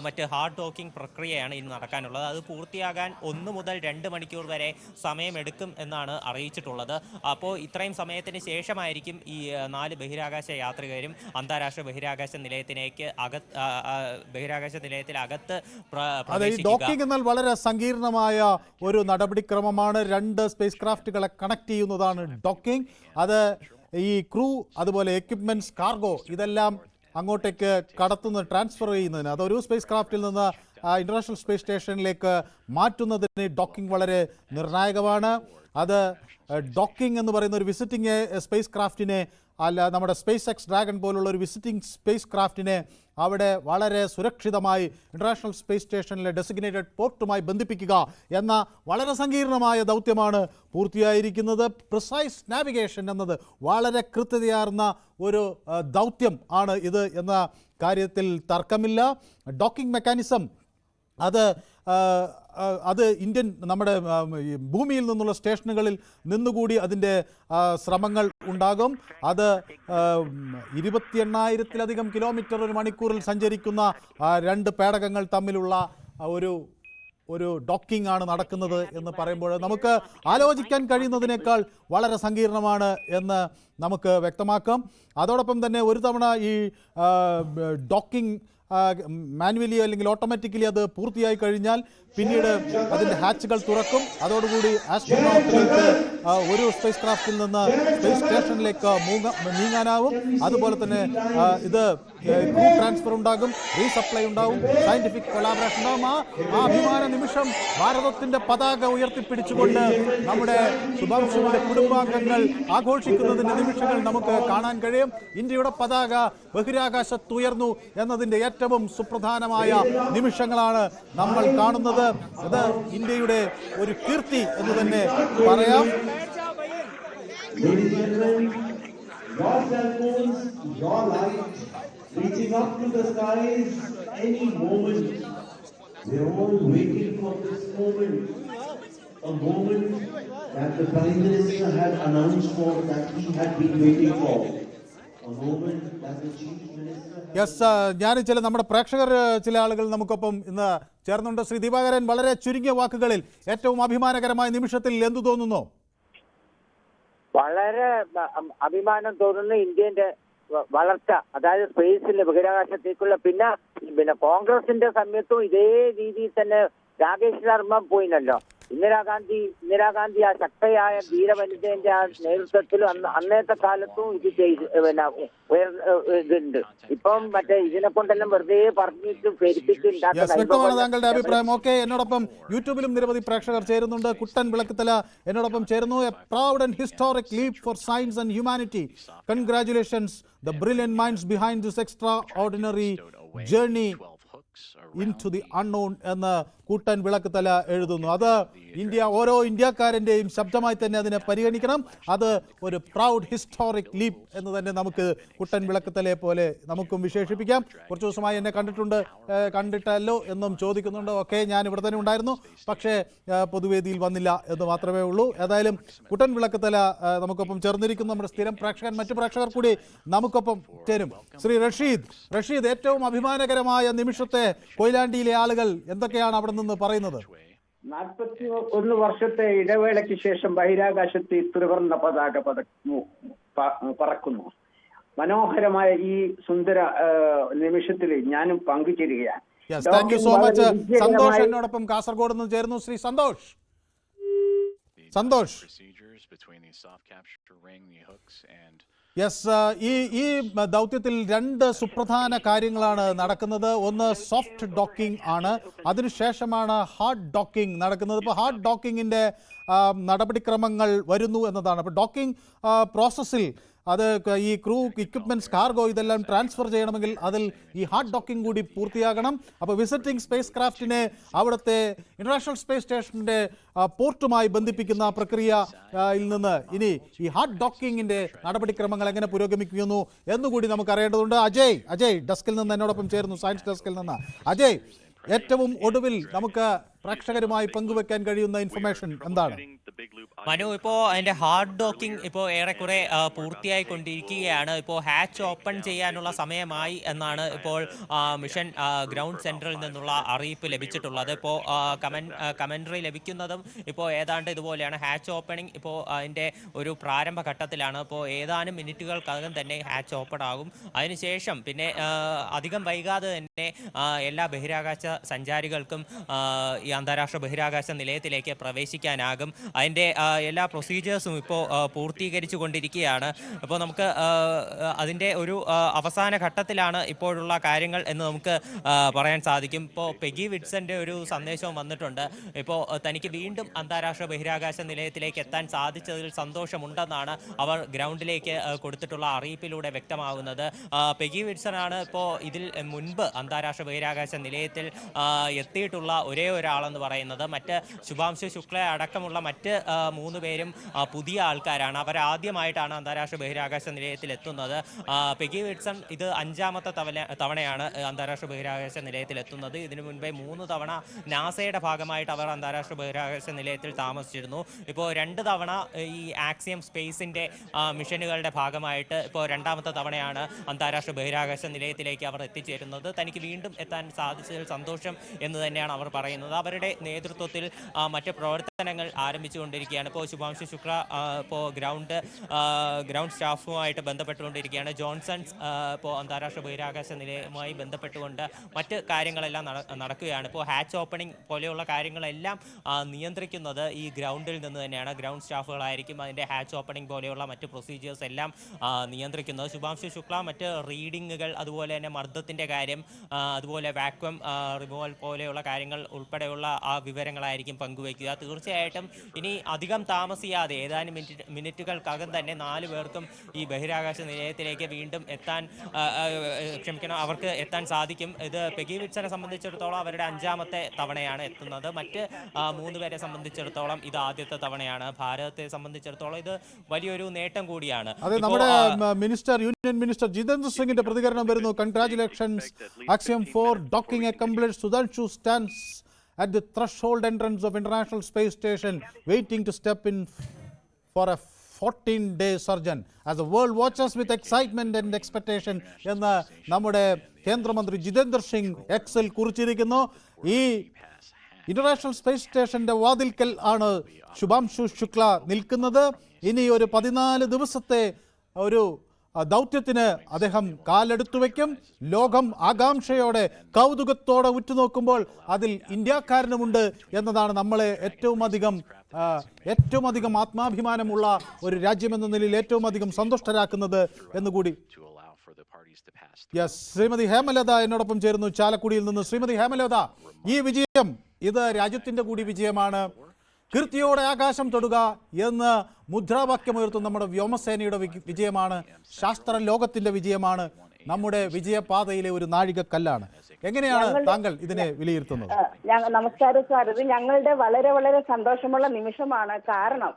മറ്റ് ഹാർഡ് ഡോക്കിംഗ് പ്രക്രിയയാണ് ഇനി നടക്കാനുള്ളത്. അത് പൂർത്തിയാകാൻ 1 മുതൽ 2 മണിക്കൂർ വരെ സമയമെടുക്കും എന്നാണ് അറിയിച്ചിട്ടുള്ളത്. അപ്പോൾ ഇത്രയും സമയത്തിന് ശേഷമായിരിക്കും ഈ 4 ബഹിരാകാശ യാത്രികരും അന്താരാഷ്ട്ര ബഹിരാകാശ നിലയത്തിനകത്ത് അതെ, ഈ ഡോക്കിംഗ് എന്നാൽ വളരെ സങ്കീർണമായ ഒരു നടപടിക്രമമാണ്. 2 സ്പേസ് ക്രാഫ്റ്റുകളെ കണക്ട് ചെയ്യുന്നതാണ് ഡോക്കിംഗ്. അത് ഈ ക്രൂ അതുപോലെ എക്യുപ്മെന്റ്സ്, കാർഗോ ഇതെല്ലാം അങ്ങോട്ടേക്ക് ട്രാൻസ്ഫർ ചെയ്യുന്നതിന്, അതൊരു സ്പേസ് ക്രാഫ്റ്റിൽ നിന്ന് ഇന്റർനാഷണൽ സ്പേസ് സ്റ്റേഷനിലേക്ക് മാറ്റുന്നതിന് ഡോക്കിംഗ് വളരെ നിർണായകമാണ്. അത് ഡോക്കിംഗ് എന്ന് പറയുന്ന ഒരു വിസിറ്റിംഗ് സ്പേസ് ക്രാഫ്റ്റിനെ നമ്മുടെ സ്പേസ് എക്സ് ഡ്രാഗൺ പോലുള്ള ഒരു വിസിറ്റിംഗ് സ്പേസ് ക്രാഫ്റ്റിനെ അവിടെ വളരെ സുരക്ഷിതമായി ഇന്റർനാഷണൽ സ്പേസ് സ്റ്റേഷനിലെ ഡെസിഗ്നേറ്റഡ് പോർട്ടുമായി ബന്ധിപ്പിക്കുക എന്ന വളരെ സങ്കീർണമായ ദൗത്യമാണ് പൂർത്തിയായിരിക്കുന്നത്. പ്രിസൈസ് നാവിഗേഷൻ എന്നത് വളരെ കൃത്യതയാർന്ന ഒരു ദൗത്യം ആണ് ഇത് എന്ന കാര്യത്തിൽ തർക്കമില്ല. ഡോക്കിംഗ് മെക്കാനിസം അത് നമ്മുടെ ഭൂമിയിൽ നിന്നുള്ള സ്റ്റേഷനുകളിൽ നിന്നുകൂടി അതിൻ്റെ ശ്രമങ്ങൾ ഉണ്ടാകും. അത് 28,000-ലധികം കിലോമീറ്റർ ഒരു മണിക്കൂറിൽ സഞ്ചരിക്കുന്ന 2 പേടകങ്ങൾ തമ്മിലുള്ള ഒരു ഡോക്കിംഗ് ആണ് നടക്കുന്നത് എന്ന് പറയുമ്പോൾ നമുക്ക് ആലോചിക്കാൻ കഴിയുന്നതിനേക്കാൾ വളരെ സങ്കീർണമാണ് എന്ന് നമുക്ക് വ്യക്തമാക്കാം. അതോടൊപ്പം തന്നെ ഒരു തവണ ഈ ഡോക്കിംഗ് മാനുവലി അല്ലെങ്കിൽ ഓട്ടോമാറ്റിക്കലി അത് പൂർത്തിയായി കഴിഞ്ഞാൽ പിന്നീട് അതിൻ്റെ ഹാച്ചുകൾ തുറക്കും. അതോടുകൂടി ആസ്ട്രോനോട്ടുകൾക്ക് ഒരു സ്പേസ് ക്രാഫ്റ്റിൽ നിന്ന് സ്പേസ് സ്റ്റേഷനിലേക്ക് നീങ്ങാനാവും. അതുപോലെ തന്നെ ഇത് ക്രൂ ട്രാൻസ്ഫർ ഉണ്ടാകും, റീസപ്ലൈ ഉണ്ടാവും, സയന്റിഫിക് കൊളാബറേഷൻ ഉണ്ടാകും. ആ അഭിമാന നിമിഷം ഭാരതത്തിന്റെ പതാക ഉയർത്തിപ്പിടിച്ചുകൊണ്ട് നമ്മുടെ ശുഭാംശുവിന്റെ കുടുംബാംഗങ്ങൾ ആഘോഷിക്കുന്നതിന്റെ നിമിഷങ്ങൾ നമുക്ക് കാണാൻ കഴിയും. ഇന്ത്യയുടെ പതാക ബഹിരാകാശത്തുയർന്നു എന്നതിന്റെ ഏറ്റവും സുപ്രധാനമായ നിമിഷങ്ങളാണ് നമ്മൾ കാണുന്നത്. അത് ഇന്ത്യയുടെ ഒരു കീർത്തി എന്ന് തന്നെ പറയാം. Your cell phones, your light, reaching up to the skies any moment. We're all waiting for this moment. A moment that the Prime Minister had announced for, that he had been waiting for. A moment that the Chief Minister had... yes, ഞാൻ നമ്മുടെ പ്രേക്ഷകർ ചില ആളുകൾ നമുക്കൊപ്പം ഇന്ന് ചേർന്നുണ്ട്. ശ്രീ ദിവാകരൻ, വളരെ ചുരുങ്ങിയ വാക്കുകളിൽ ഏറ്റവും അഭിമാനകരമായ നിമിഷത്തിൽ എന്തു തോന്നുന്നു? വളരെ അഭിമാനം തോന്നുന്ന ഇന്ത്യന്റെ വളർച്ച, അതായത് സ്പേസിൽ ബഹിരാകാശത്തേക്കുള്ള. പിന്നെ കോൺഗ്രസിന്റെ സമയത്തും ഇതേ രീതിയിൽ തന്നെ രാകേഷ് ശർമ്മ പോയിനല്ലോ. ഇന്ദിരാഗാന്ധി ആ ശക്തയായ ധീരവനിതന്റെ ആ നേതൃത്വത്തിൽ അന്നത്തെ കാലത്തും ഇത് ചെയ്ത് ഇതുണ്ട്. ഇപ്പം മറ്റേ ഇതിനെ കൊണ്ടെല്ലാം വെറുതെ പറഞ്ഞിട്ട് പെരുപ്പിച്ച് വ്യക്തമാണ് താങ്കളുടെ അഭിപ്രായം. ഓക്കെ, എന്നോടൊപ്പം യൂട്യൂബിലും നിരവധി പ്രേക്ഷകർ ചേരുന്നുണ്ട്. കുട്ടൻ വിളക്കത്തല എന്നോടൊപ്പം ചേരുന്നു. A proud and historic leap for science and humanity. Congratulations the brilliant minds behind this extra ordinary journey into the unknown എന്ന് കൂട്ടൻ വിളക്കത്തല എഴുതുന്നു. അത് ഓരോ ഇന്ത്യക്കാരൻ്റെയും ശബ്ദമായി തന്നെ അതിനെ പരിഗണിക്കണം. അത് ഒരു പ്രൗഡ് ഹിസ്റ്റോറിക് ലീപ്പ് എന്ന് തന്നെ നമുക്ക് കുട്ടൻ വിളക്കത്തലയെ പോലെ നമുക്കും വിശേഷിപ്പിക്കാം. കുറച്ച് ദിവസമായി എന്നെ കണ്ടിട്ടല്ലോ എന്നും ചോദിക്കുന്നുണ്ട്. ഓക്കെ, ഞാൻ ഇവിടെ തന്നെ ഉണ്ടായിരുന്നു, പക്ഷേ പൊതുവേദിയിൽ വന്നില്ല എന്ന് മാത്രമേ ഉള്ളൂ. ഏതായാലും കുട്ടൻ വിളക്കത്തല നമുക്കൊപ്പം ചേർന്നിരിക്കുന്നു. നമ്മുടെ സ്ഥിരം പ്രേക്ഷകൻ, മറ്റു പ്രേക്ഷകർ കൂടി നമുക്കൊപ്പം ചേരും. ശ്രീ റഷീദ്, ഏറ്റവും അഭിമാനകരമായ നിമിഷത്തെ കൊയിലാണ്ടിയിലെ ആളുകൾ എന്തൊക്കെയാണ് അവിടെ നിന്ന് പറയുന്നത്? 41 വർഷത്തെ ഇടവേളയ്ക്ക് ശേഷം ബഹിരാകാശത്ത് ത്രിവർണ്ണ പതാക പറക്കുന്നു. മനോഹരമായ ഈ സുന്ദര നിമിഷത്തിൽ ഞാനും പങ്കുചേരുകയാണ്. Thank you so much. Santhosh എന്നോടൊപ്പം കാസർഗോഡ് നിന്ന് ചേരുന്നു. ശ്രീ സന്തോഷ്. യെസ്, ഈ ദൗത്യത്തിൽ 2 സുപ്രധാന കാര്യങ്ങളാണ് നടക്കുന്നത്. ഒന്ന് സോഫ്റ്റ് ഡോക്കിംഗ് ആണ്, അതിനുശേഷമാണ് ഹാർഡ് ഡോക്കിംഗ് നടക്കുന്നത്. ഇപ്പോൾ ഹാർഡ് ഡോക്കിങ്ങിൻ്റെ നടപടിക്രമങ്ങൾ വരുന്നു എന്നതാണ്. അപ്പോൾ ഡോക്കിംഗ് പ്രോസസ്സിൽ അത് ഈ ക്രൂ ഇക്വിപ്മെൻറ്റ്സ്, കാർഗോ ഇതെല്ലാം ട്രാൻസ്ഫർ ചെയ്യണമെങ്കിൽ അതിൽ ഈ ഹാർഡ് ഡോക്കിംഗ് കൂടി പൂർത്തിയാകണം. അപ്പോൾ വിസിറ്റിംഗ് സ്പേസ് ക്രാഫ്റ്റിനെ അവിടുത്തെ ഇൻ്റർനാഷണൽ സ്പേസ് സ്റ്റേഷൻ്റെ പോർട്ടുമായി ബന്ധിപ്പിക്കുന്ന പ്രക്രിയയിൽ നിന്ന് ഇനി ഈ ഹാർഡ് ഡോക്കിങ്ങിൻ്റെ നടപടിക്രമങ്ങൾ എങ്ങനെ പുരോഗമിക്കുന്നു എന്നുകൂടി നമുക്ക് അറിയേണ്ടതുണ്ട്. അജയ് ഡെസ്കിൽ നിന്ന് എന്നോടൊപ്പം ചേർന്നു, സയൻസ് ഡെസ്കിൽ നിന്ന്. അജയ്, ഏറ്റവും ഒടുവിൽ നമുക്ക് പ്രേക്ഷകരുമായി പങ്കുവെക്കാൻ കഴിയുന്ന ഇൻഫർമേഷൻ എന്താണ്? മനു, ഇപ്പോൾ അതിൻ്റെ ഹാർഡ് ഡോക്കിംഗ് ഇപ്പോൾ ഏറെക്കുറെ പൂർത്തിയായിക്കൊണ്ടിരിക്കുകയാണ്. ഇപ്പോൾ ഹാച്ച് ഓപ്പൺ ചെയ്യാനുള്ള സമയമായി എന്നാണ് ഇപ്പോൾ മിഷൻ ഗ്രൗണ്ട് സെൻറ്ററിൽ നിന്നുള്ള അറിയിപ്പ് ലഭിച്ചിട്ടുള്ളത്. ഇപ്പോൾ കമൻട്രി ലഭിക്കുന്നതും ഇപ്പോൾ ഏതാണ്ട് ഇതുപോലെയാണ്. ഹാച്ച് ഓപ്പണിംഗ് ഇപ്പോൾ അതിൻ്റെ ഒരു പ്രാരംഭ ഘട്ടത്തിലാണ്. ഇപ്പോൾ ഏതാനും മിനിറ്റുകൾക്കകം തന്നെ ഹാച്ച് ഓപ്പൺ ആകും. അതിനുശേഷം പിന്നെ അധികം വൈകാതെ തന്നെ എല്ലാ ബഹിരാകാശ സഞ്ചാരികൾക്കും ഈ അന്താരാഷ്ട്ര ബഹിരാകാശ നിലയത്തിലേക്ക് പ്രവേശിക്കാനാകും. അതിൻ്റെ എല്ലാ പ്രൊസീജിയേഴ്സും ഇപ്പോൾ പൂർത്തീകരിച്ചു കൊണ്ടിരിക്കുകയാണ്. അപ്പോൾ നമുക്ക് അതിൻ്റെ ഒരു അവസാന ഘട്ടത്തിലാണ് ഇപ്പോഴുള്ള കാര്യങ്ങൾ എന്ന് നമുക്ക് പറയാൻ സാധിക്കും. ഇപ്പോൾ പെഗി വിറ്റ്സൻ്റെ ഒരു സന്ദേശവും വന്നിട്ടുണ്ട്. ഇപ്പോൾ തനിക്ക് വീണ്ടും അന്താരാഷ്ട്ര ബഹിരാകാശ നിലയത്തിലേക്ക് എത്താൻ സാധിച്ചതിൽ സന്തോഷമുണ്ടെന്നാണ് അവർ ഗ്രൗണ്ടിലേക്ക് കൊടുത്തിട്ടുള്ള അറിയിപ്പിലൂടെ വ്യക്തമാകുന്നത്. പെഗി വിറ്റ്സനാണ് ഇപ്പോൾ ഇതിൽ മുൻപ് അന്താരാഷ്ട്ര ബഹിരാകാശ നിലയത്തിൽ എത്തിയിട്ടുള്ള ഒരേ ഒരാളെന്ന് പറയുന്നത്. മറ്റ് ശുഭാംശു ശുക്ല അടക്കമുള്ള മറ്റ് 3 പേരും പുതിയ ആൾക്കാരാണ്. അവരാദ്യമായിട്ടാണ് അന്താരാഷ്ട്ര ബഹിരാകാശ നിലയത്തിൽ എത്തുന്നത്. പെഗി വിറ്റ്സൺ ഇത് 5ാമത്തെ തവണയാണ് അന്താരാഷ്ട്ര ബഹിരാകാശ നിലയത്തിൽ എത്തുന്നത്. ഇതിനു മുൻപേ 3 തവണ നാസയുടെ ഭാഗമായിട്ട് അവർ അന്താരാഷ്ട്ര ബഹിരാകാശ നിലയത്തിൽ താമസിച്ചിരുന്നു. ഇപ്പോൾ 2 തവണ ഈ ആക്സിയം സ്പേസിൻ്റെ മിഷനുകളുടെ ഭാഗമായിട്ട് ഇപ്പോൾ 2ാമത്തെ തവണയാണ് അന്താരാഷ്ട്ര ബഹിരാകാശ നിലയത്തിലേക്ക് അവർ എത്തിച്ചേരുന്നത്. തനിക്ക് വീണ്ടും എത്താൻ സാധിച്ചതിൽ സന്തോഷം എന്ന് തന്നെയാണ് അവർ പറയുന്നത്. അവരുടെ നേതൃത്വത്തിൽ മറ്റ് പ്രവർത്തനങ്ങൾ ആരംഭിച്ചുകൊണ്ടിരിക്കുകയാണ്. ഇപ്പോൾ ശുഭാംശു ശുക്ല ഇപ്പോൾ ഗ്രൗണ്ട് സ്റ്റാഫുമായിട്ട് ബന്ധപ്പെട്ടുകൊണ്ടിരിക്കുകയാണ്. ജോൺസൺസ് ഇപ്പോൾ അന്താരാഷ്ട്ര ബഹിരാകാശ നിലയവുമായി ബന്ധപ്പെട്ടുകൊണ്ട് മറ്റ് കാര്യങ്ങളെല്ലാം നടക്കുകയാണ്. ഇപ്പോൾ ഹാച്ച് ഓപ്പണിംഗ് പോലെയുള്ള കാര്യങ്ങളെല്ലാം നിയന്ത്രിക്കുന്നത് ഈ ഗ്രൗണ്ടിൽ നിന്ന് തന്നെയാണ്. ഗ്രൗണ്ട് സ്റ്റാഫുകളായിരിക്കും അതിൻ്റെ ഹാച്ച് ഓപ്പണിംഗ് പോലെയുള്ള മറ്റ് പ്രൊസീജിയേഴ്സ് എല്ലാം നിയന്ത്രിക്കുന്നത്. ശുഭാംശു ശുക്ല മറ്റ് റീഡിങ്ങുകൾ, അതുപോലെ തന്നെ മർദ്ദത്തിൻ്റെ കാര്യം, അതുപോലെ വാക്വം റിമൂവൽ പോലെയുള്ള കാര്യങ്ങൾ ഉൾപ്പെടെയുള്ള ആ വിവരങ്ങളായിരിക്കും പങ്കുവയ്ക്കുക. തീർച്ചയായിട്ടും ഇനി അധികം താമസിയാതെ ഏതാനും മിനിറ്റുകൾക്കകം തന്നെ 4 പേർക്കും ഈ ബഹിരാകാശ നിലയത്തിലേക്ക് വീണ്ടും അവർക്ക് എത്താൻ സാധിക്കും. ഇത് പെഗി വിറ്റ്സനെ സംബന്ധിച്ചിടത്തോളം അവരുടെ 5ാമത്തെ തവണയാണ് എത്തുന്നത്. മറ്റ് 3 പേരെ സംബന്ധിച്ചിടത്തോളം ഇത് ആദ്യത്തെ തവണയാണ്. ഭാരതത്തെ സംബന്ധിച്ചിടത്തോളം ഇത് വലിയൊരു നേട്ടം കൂടിയാണ്. അതെ, നമ്മുടെ യൂണിയൻ മിനിസ്റ്റർ ജിതേന്ദ്ര സിംഗിന്റെ പ്രതികരണം വരുന്നു. Congratulations, Axiom 4 docking accomplished. Sudhanshu stands at the threshold entrance of International Space Station waiting to step in for a 14-day sojourn as the world watches with excitement and expectation എന്ന് നമ്മുടെ കേന്ദ്രമന്ത്രി ജിതേന്ദ്ര സിംഗ് എക്സിൽ കുറിച്ചിരിക്കുന്നു. ഈ international space സ്റ്റേഷന്റെ വാതിൽക്കൽ ആണ് ശുഭാംശു ശുക്ല നിൽക്കുന്നത്. ഇനി ഒരു 14 ദിവസത്തെ ഒരു ദൗത്യത്തിന് അദ്ദേഹം കാലെടുത്തു വയ്ക്കും. ലോകം ആകാംക്ഷയോടെ കൗതുകത്തോടെ ഉറ്റുനോക്കുമ്പോൾ അതിൽ ഇന്ത്യക്കാരനുമുണ്ട് എന്നതാണ് നമ്മളെ ഏറ്റവും അധികം ആത്മാഭിമാനമുള്ള ഒരു രാജ്യമെന്ന നിലയിൽ ഏറ്റവും അധികം സന്തുഷ്ടരാക്കുന്നത് എന്നുകൂടി. ശ്രീമതി ഹേമലത എന്നോടൊപ്പം ചേരുന്നു ചാലക്കുടിയിൽ നിന്ന്. ശ്രീമതി ഹേമലത, ഈ വിജയം ഇത് രാജ്യത്തിന്റെ കൂടി വിജയമാണ്. കീർത്തിയോടെ ആകാശം തൊടുക എന്ന് മുദ്രാവാക്യമുയർത്തും നമ്മുടെ വ്യോമസേനയുടെ വിജയമാണ്. ശാസ്ത്ര ലോകത്തിന്റെ വിജയമാണ്. നമ്മുടെ വിജയപാതയിലെ ഒരു നാഴികക്കല്ലാണ്. എങ്ങനെയാണ് താങ്കൾ ഇതിനെ വിലയിരുത്തുന്നത്? നമസ്കാരം സാർ, ഇത് ഞങ്ങളുടെ വളരെ വളരെ സന്തോഷമുള്ള നിമിഷമാണ്. കാരണം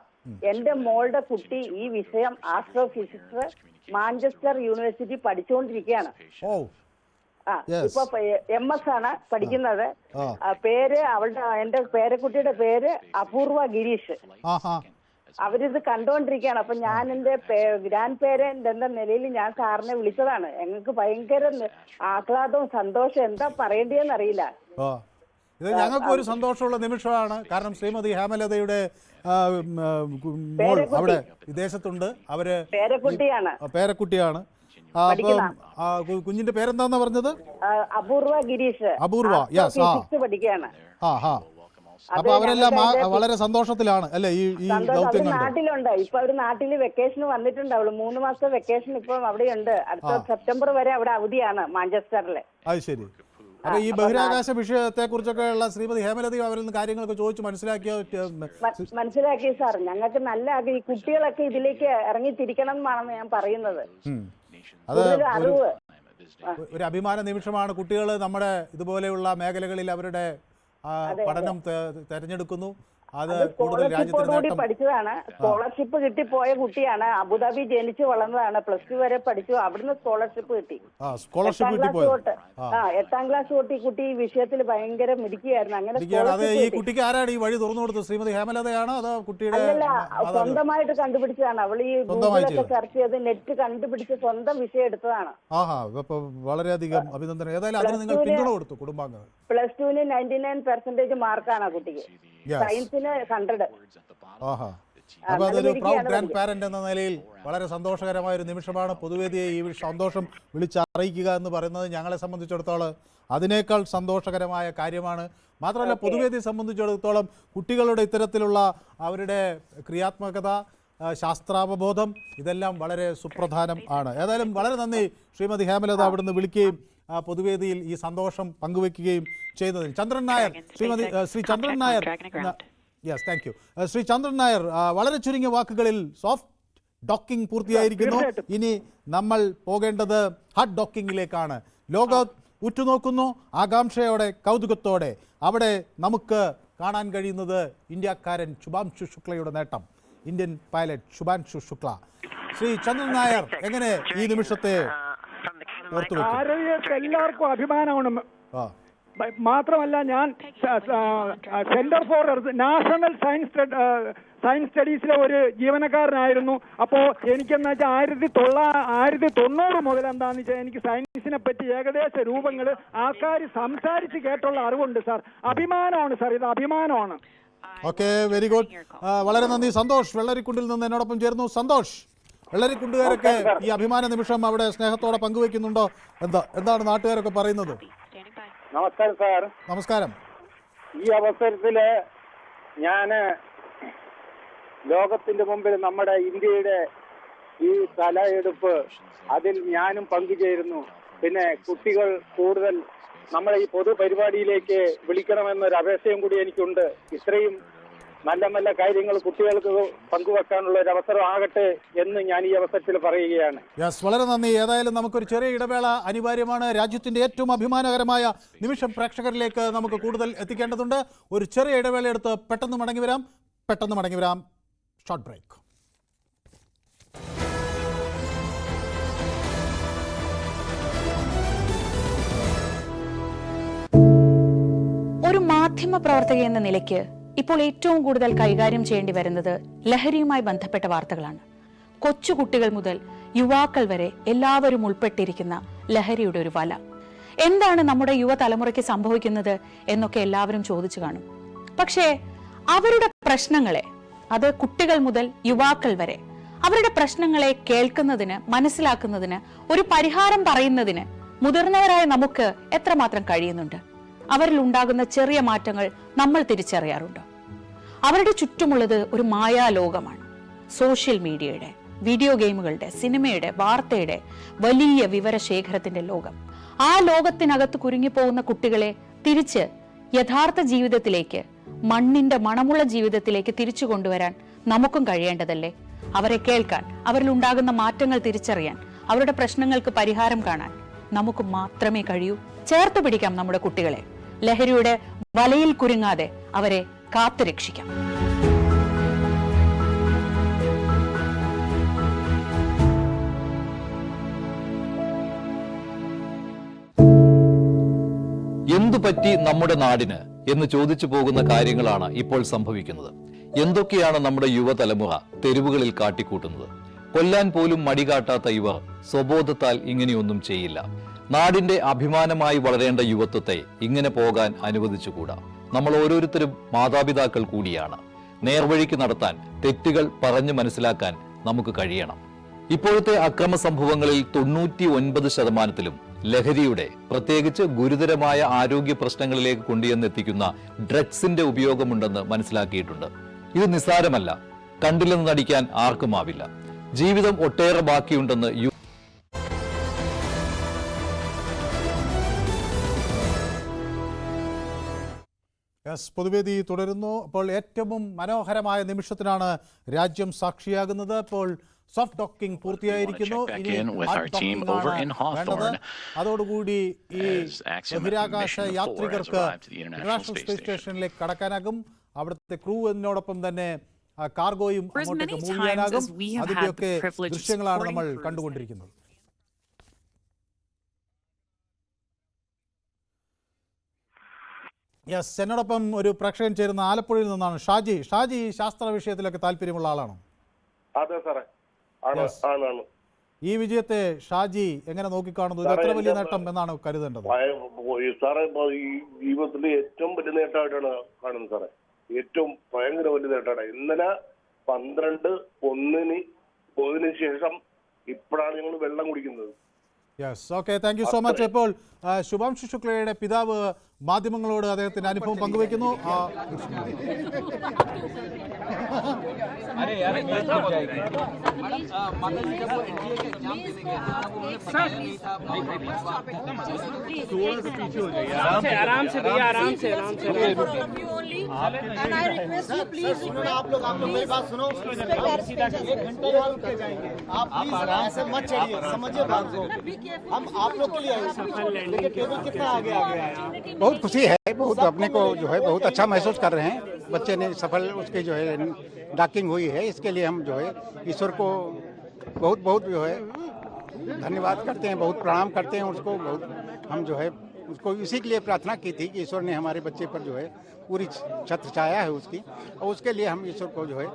എന്റെ മോളുടെ കുട്ടി ഈ വിഷയം ആസ്ട്രോഫിസിക്സ് മാഞ്ചസ്റ്റർ യൂണിവേഴ്സിറ്റി പഠിച്ചുകൊണ്ടിരിക്കുകയാണ്. ഇപ്പൊ MS ആണ് പഠിക്കുന്നത്. പേര് എന്റെ പേരക്കുട്ടിയുടെ പേര് അപൂർവ ഗിരീഷ്. അവരിത് കണ്ടുകൊണ്ടിരിക്കുകയാണ്. അപ്പൊ ഞാൻ എന്റെ ഗ്രാൻഡ് പേരന്റ് എന്ന നിലയിൽ ഞാൻ സാറിനെ വിളിച്ചതാണ്. ഞങ്ങൾക്ക് ഭയങ്കര ആഹ്ലാദവും സന്തോഷം, എന്താ പറയേണ്ടതെന്ന് അറിയില്ല. ഇത് ഞങ്ങൾക്ക് ഒരു സന്തോഷമുള്ള നിമിഷമാണ്. കാരണം ശ്രീമതി ഹേമലതയുടെ മോൾ അവിടെ വിദേശത്തുണ്ട്. അവര് പേരക്കുട്ടിയാണ്. കുഞ്ഞിന്റെ പേരെന്താന്നാ പറഞ്ഞത്? അപൂർവ ഗിരീഷ്. അപൂർവ, പഠിക്കുകയാണ്. അപ്പൊ അവരെല്ലാം വളരെ സന്തോഷത്തിലാണ് അല്ലെ ഈ ദൗത്യം? നാട്ടിലുണ്ട്. ഇപ്പൊ അവര് നാട്ടില് വെക്കേഷന് വന്നിട്ടുണ്ട്. അവള് 3 മാസത്തെ വെക്കേഷൻ ഇപ്പൊ അവിടെയുണ്ട്. അടുത്ത സെപ്റ്റംബർ വരെ അവിടെ അവധിയാണ് മാഞ്ചസ്റ്ററില്. അത് ശരി. അപ്പൊ ഈ ബഹിരാകാശ വിഷയത്തെ കുറിച്ചൊക്കെ ഉള്ള ശ്രീമതി ഹേമലതയും അവരിൽ നിന്ന് കാര്യങ്ങളൊക്കെ ചോദിച്ചു മനസ്സിലാക്കി സാർ. ഞങ്ങൾക്ക് നല്ല ഈ കുട്ടികളൊക്കെ ഇതിലേക്ക് ഇറങ്ങിത്തിരിക്കണം എന്നാണ് ഞാൻ പറയുന്നത്. അത് ഒരു അഭിമാന നിമിഷമാണ്. കുട്ടികൾ നമ്മുടെ ഇതുപോലെയുള്ള മേഖലകളിൽ അവരുടെ പഠനം തെരഞ്ഞെടുക്കുന്നു. അത് കൂടുതൽ രാജ്യത്തിന് പഠിച്ചതാണ്. സ്കോളർഷിപ്പ് കിട്ടിപ്പോയ കുട്ടിയാണ്. അബുദാബി ജനിച്ചു വളർന്നതാണ്. +2 വരെ പഠിച്ചു. അവിടുന്ന് സ്കോളർഷിപ്പ് കിട്ടി. 8ാം ക്ലാസ് തൊട്ട് ഈ കുട്ടി ഈ വിഷയത്തിൽ ഭയങ്കര മിടുക്കിയായിരുന്നു. അങ്ങനെ ഈ കുട്ടിക്ക് ആരാണ് ഈ വഴി തുറന്നു കൊടുത്തത്? ശ്രീമതി ഹേമലതയാണോ അതോ കുട്ടിയുടെ? സ്വന്തമായിട്ട് കണ്ടുപിടിച്ചതാണ്. അവൾ ഈ ഗൂഗിളൊക്കെ സെർച്ച് ചെയ്ത് നെറ്റ് കണ്ടുപിടിച്ച് സ്വന്തം വിഷയം എടുത്തതാണ്. വളരെയധികം അഭിനന്ദനം. ഏതായാലും അതിന് നിങ്ങൾ പിന്തുണ കൊടുത്തു കുടുംബാംഗങ്ങൾ. +2 99% മാർക്കാണ് ആ കുട്ടിക്ക്. സയൻസിന് 100. അപ്പൊ അതൊരു പ്രൗഡ് ഗ്രാൻഡ് പാരന്റ് എന്ന നിലയിൽ വളരെ സന്തോഷകരമായ ഒരു നിമിഷമാണ്. പൊതുവേദിയെ ഈ സന്തോഷം വിളിച്ചറിയിക്കുക എന്ന് പറയുന്നത് ഞങ്ങളെ സംബന്ധിച്ചിടത്തോളം അതിനേക്കാൾ സന്തോഷകരമായ കാര്യമാണ്. മാത്രമല്ല പൊതുവേദിയെ സംബന്ധിച്ചിടത്തോളം കുട്ടികളുടെ ഇത്തരത്തിലുള്ള അവരുടെ ക്രിയാത്മകത, ശാസ്ത്രാവബോധം ഇതെല്ലാം വളരെ സുപ്രധാനം ആണ്. ഏതായാലും വളരെ നന്ദി ശ്രീമതി ഹേമലത അവിടുന്ന് വിളിക്കുകയും പൊതുവേദിയിൽ ഈ സന്തോഷം പങ്കുവെക്കുകയും ചെയ്തതിന്. ചന്ദ്രൻ നായർ, ശ്രീ ചന്ദ്രൻ നായർ, താങ്ക് യു. ശ്രീ ചന്ദ്രൻ നായർ, വളരെ ചുരുങ്ങിയ വാക്കുകളിൽ സോഫ്റ്റ് ഡോക്കിംഗ് പൂർത്തിയായിരിക്കുന്നു. ഇനി നമ്മൾ പോകേണ്ടത് ഹാർഡ് ഡോക്കിങ്ങിലേക്കാണ്. ലോകം ഉറ്റുനോക്കുന്നു ആകാംക്ഷയോടെ, കൗതുകത്തോടെ. അവിടെ നമുക്ക് കാണാൻ കഴിയുന്നത് ഇന്ത്യക്കാരൻ ശുഭാംശു ശുക്ലയുടെ നേട്ടം. Indian pilot Shubhanshu Shukla. ശ്രീ ചന്ദ്രൻ നായർ, എങ്ങനെ ഈ നിമിഷത്തെ എല്ലാവർക്കും അഭിമാനമാണ്. മാത്രമല്ല ഞാൻ സെന്റർ ഫോർ നാഷണൽ സയൻസ് സ്റ്റഡീസിലെ ഒരു ജീവനക്കാരനായിരുന്നു. അപ്പോൾ എനിക്കെന്ന് വെച്ചാൽ 1990 മുതൽ എന്താണെന്ന് വെച്ചാൽ എനിക്ക് സയൻസിനെ പറ്റി ഏകദേശ രൂപങ്ങൾ ആൾക്കാർ സംസാരിച്ച് കേട്ടുള്ള അറിവുണ്ട് സാർ. അഭിമാനമാണ് സാർ, ഇത് അഭിമാനമാണ്. Okay, very good. വളരെ നന്ദി സന്തോഷ്. വെള്ളരിക്കുണ്ടിൽ നിന്ന് എന്നോടൊപ്പം ചേർന്നു സന്തോഷ്. വെള്ളരിക്കുണ്ടുകാരൊക്കെ ഈ അഭിമാന നിമിഷം അവിടെ സ്നേഹത്തോടെ പങ്കുവെക്കുന്നുണ്ടോ? എന്താണ് നാട്ടുകാരൊക്കെ പറയുന്നത്? നമസ്കാരം സാർ. നമസ്കാരം. ഈ അവസരത്തില് ഞാന് ലോകത്തിന്റെ മുമ്പിൽ നമ്മുടെ ഇന്ത്യയുടെ ഈ തലയെടുപ്പ് അതിൽ ഞാനും പങ്കുചേരുന്നു. പിന്നെ കുട്ടികൾ കൂടുതൽ നമ്മുടെ ഈ പൊതുപരിപാടിയിലേക്ക് വിളിക്കണമെന്നൊരു അപേക്ഷയും കൂടി എനിക്കുണ്ട്. ഇത്രയും നല്ല നല്ല കാര്യങ്ങൾ കുട്ടികൾക്ക് പങ്കുവെക്കാനുള്ള ഒരു അവസരം ആകട്ടെ എന്ന് ഞാൻ ഈ അവസരത്തിൽ പറയുകയാണ്. യെസ്, വളരെ നന്ദി. ഏതായാലും നമുക്കൊരു ചെറിയ ഇടവേള അനിവാര്യമാണ്. രാജ്യത്തിന്റെ ഏറ്റവും അഭിമാനകരമായ നിമിഷം പ്രേക്ഷകരിലേക്ക് നമുക്ക് കൂടുതൽ എത്തിക്കേണ്ടതുണ്ട്. ഒരു ചെറിയ ഇടവേള എടുത്ത് പെട്ടെന്ന് മടങ്ങി വരാം. Short break. ഒരു മാധ്യമ പ്രവർത്തക എന്ന നിലയ്ക്ക് ഇപ്പോൾ ഏറ്റവും കൂടുതൽ കൈകാര്യം ചെയ്യേണ്ടി വരുന്നത് ലഹരിയുമായി ബന്ധപ്പെട്ട വാർത്തകളാണ്. കൊച്ചുകുട്ടികൾ മുതൽ യുവാക്കൾ വരെ എല്ലാവരും ഉൾപ്പെട്ടിരിക്കുന്ന ലഹരിയുടെ ഒരു വല. എന്താണ് നമ്മുടെ യുവതലമുറയ്ക്ക് സംഭവിക്കുന്നത് എന്നൊക്കെ എല്ലാവരും ചോദിച്ചു കാണും. പക്ഷേ അവരുടെ പ്രശ്നങ്ങളെ, അത് കുട്ടികൾ മുതൽ യുവാക്കൾ വരെ, അവരുടെ പ്രശ്നങ്ങളെ കേൾക്കുന്നതിന്, മനസ്സിലാക്കുന്നതിന്, ഒരു പരിഹാരം പറയുന്നതിന് മുതിർന്നവരായ നമുക്ക് എത്രമാത്രം കഴിയുന്നുണ്ട്? അവരിൽ ഉണ്ടാകുന്ന ചെറിയ മാറ്റങ്ങൾ നമ്മൾ തിരിച്ചറിയാറുണ്ടോ? അവരുടെ ചുറ്റുമുള്ളത് ഒരു മായാലോകമാണ്. സോഷ്യൽ മീഡിയയുടെ, വീഡിയോ ഗെയിമുകളുടെ, സിനിമയുടെ, വാർത്തയുടെ വലിയ വിവരശേഖരത്തിന്റെ ലോകം. ആ ലോകത്തിനകത്ത് കുരുങ്ങിപ്പോകുന്ന കുട്ടികളെ തിരിച്ച് യഥാർത്ഥ ജീവിതത്തിലേക്ക്, മണ്ണിന്റെ മണമുള്ള ജീവിതത്തിലേക്ക് തിരിച്ചു കൊണ്ടുവരാൻ നമുക്കും കഴിയേണ്ടതല്ലേ? അവരെ കേൾക്കാൻ, അവരിൽ ഉണ്ടാകുന്ന മാറ്റങ്ങൾ തിരിച്ചറിയാൻ, അവരുടെ പ്രശ്നങ്ങൾക്ക് പരിഹാരം കാണാൻ നമുക്ക് മാത്രമേ കഴിയൂ. ചേർത്ത് പിടിക്കാം നമ്മുടെ കുട്ടികളെ. ലഹരിയുടെ വലയിൽ കുരുങ്ങാതെ അവരെ കാത്തുരക്ഷിക്കാം. എന്തു പറ്റി നമ്മുടെ നാടിന് എന്ന് ചോദിച്ചു പോകുന്ന കാര്യങ്ങളാണ് ഇപ്പോൾ സംഭവിക്കുന്നത്. എന്തൊക്കെയാണ് നമ്മുടെ യുവതലമുറ തെരുവുകളിൽ കാട്ടിക്കൂട്ടുന്നത്? കൊല്ലാൻ പോലും മടികാട്ടാത്ത ഇവർ സ്വബോധത്താൽ ഇങ്ങനെയൊന്നും ചെയ്യില്ല. നാടിന്റെ അഭിമാനമായി വളരേണ്ട യുവത്വത്തെ ഇങ്ങനെ പോകാൻ അനുവദിച്ചുകൂടാ. നമ്മൾ ഓരോരുത്തരും മാതാപിതാക്കൾ കൂടിയാണ്. നേർവഴിക്ക് നടത്താൻ, തെറ്റുകൾ പറഞ്ഞു മനസ്സിലാക്കാൻ നമുക്ക് കഴിയണം. ഇപ്പോഴത്തെ അക്രമ സംഭവങ്ങളിൽ 99% ലഹരിയുടെ, പ്രത്യേകിച്ച് ഗുരുതരമായ ആരോഗ്യ പ്രശ്നങ്ങളിലേക്ക് കൊണ്ടുവന്നെത്തിക്കുന്ന ഡ്രഗ്സിന്റെ ഉപയോഗമുണ്ടെന്ന് മനസ്സിലാക്കിയിട്ടുണ്ട്. ഇത് നിസ്സാരമല്ല. കണ്ടില്ലെന്ന് നടിക്കാൻ ആർക്കുമാവില്ല. ജീവിതം ഒട്ടേറെ ബാക്കിയുണ്ടെന്ന് പൊതുവേദി തുടരുന്നു. അപ്പോൾ ഏറ്റവും മനോഹരമായ നിമിഷത്തിനാണ് രാജ്യം സാക്ഷിയാകുന്നത്. ഇപ്പോൾ സോഫ്റ്റ് ഡോക്കിംഗ് പൂർത്തിയായിരിക്കുന്നു. അതോടുകൂടി ഈ ബഹിരാകാശ യാത്രികർക്ക് ഇന്റർനാഷണൽ സ്പേസ് സ്റ്റേഷനിലേക്ക് കടക്കാനാകും. അവിടുത്തെ ക്രൂവിനോടൊപ്പം തന്നെ കാർഗോയും അങ്ങോട്ടേക്ക് മൂവ് ചെയ്യാനാകും. അതിന്റെയൊക്കെ ദൃശ്യങ്ങളാണ് നമ്മൾ കണ്ടുകൊണ്ടിരിക്കുന്നത്. യെസ്, എന്നോടൊപ്പം ഒരു പ്രേക്ഷകൻ ചേരുന്ന ആലപ്പുഴയിൽ നിന്നാണ് ഷാജി ശാസ്ത്ര വിഷയത്തിലൊക്കെ താല്പര്യമുള്ള ആളാണോ? അതെ സാറേ. ഈ വിജയത്തെ ഷാജി എങ്ങനെ നോക്കിക്കാണുന്നു? ഇത് എത്ര വലിയ നേട്ടം എന്നാണ് കരുതേണ്ടത്? സാറേ, ഈ ജീവിതത്തിലെ ഏറ്റവും വലിയ നേട്ടമായിട്ടാണ് കാണുന്നത് സാറേ. ഏറ്റവും ഭയങ്കര വലിയ നേട്ടമാണ്. ഇന്നലെ 12:01 ശേഷം ഇപ്പോഴാണ് ഞങ്ങൾ വെള്ളം കുടിക്കുന്നത്. Yes, okay, thank you so much. ഇപ്പോൾ ശുഭാംശു ശുക്ലയുടെ പിതാവ് മാധ്യമങ്ങളോട് അദ്ദേഹത്തിന്റെ അനുഭവം പങ്കുവയ്ക്കുന്നു. बहुत खुशी है, बहुत अपने को जो है बहुत अच्छा महसूस कर रहे हैं। बच्चे ने सफल उसकी जो है डॉकिंग हुई है, इसके लिए हम जो है ईश्वर को बहुत बहुत जो है धन्यवाद करते हैं, बहुत प्रणाम करते हैं उसको। बहुत हम जो है उसको इसी के लिए प्रार्थना की थी कि ईश्वर ने हमारे बच्चे पर जो है पूरी छत्र छाया है उसकी, और उसके लिए हम ईश्वर को जो है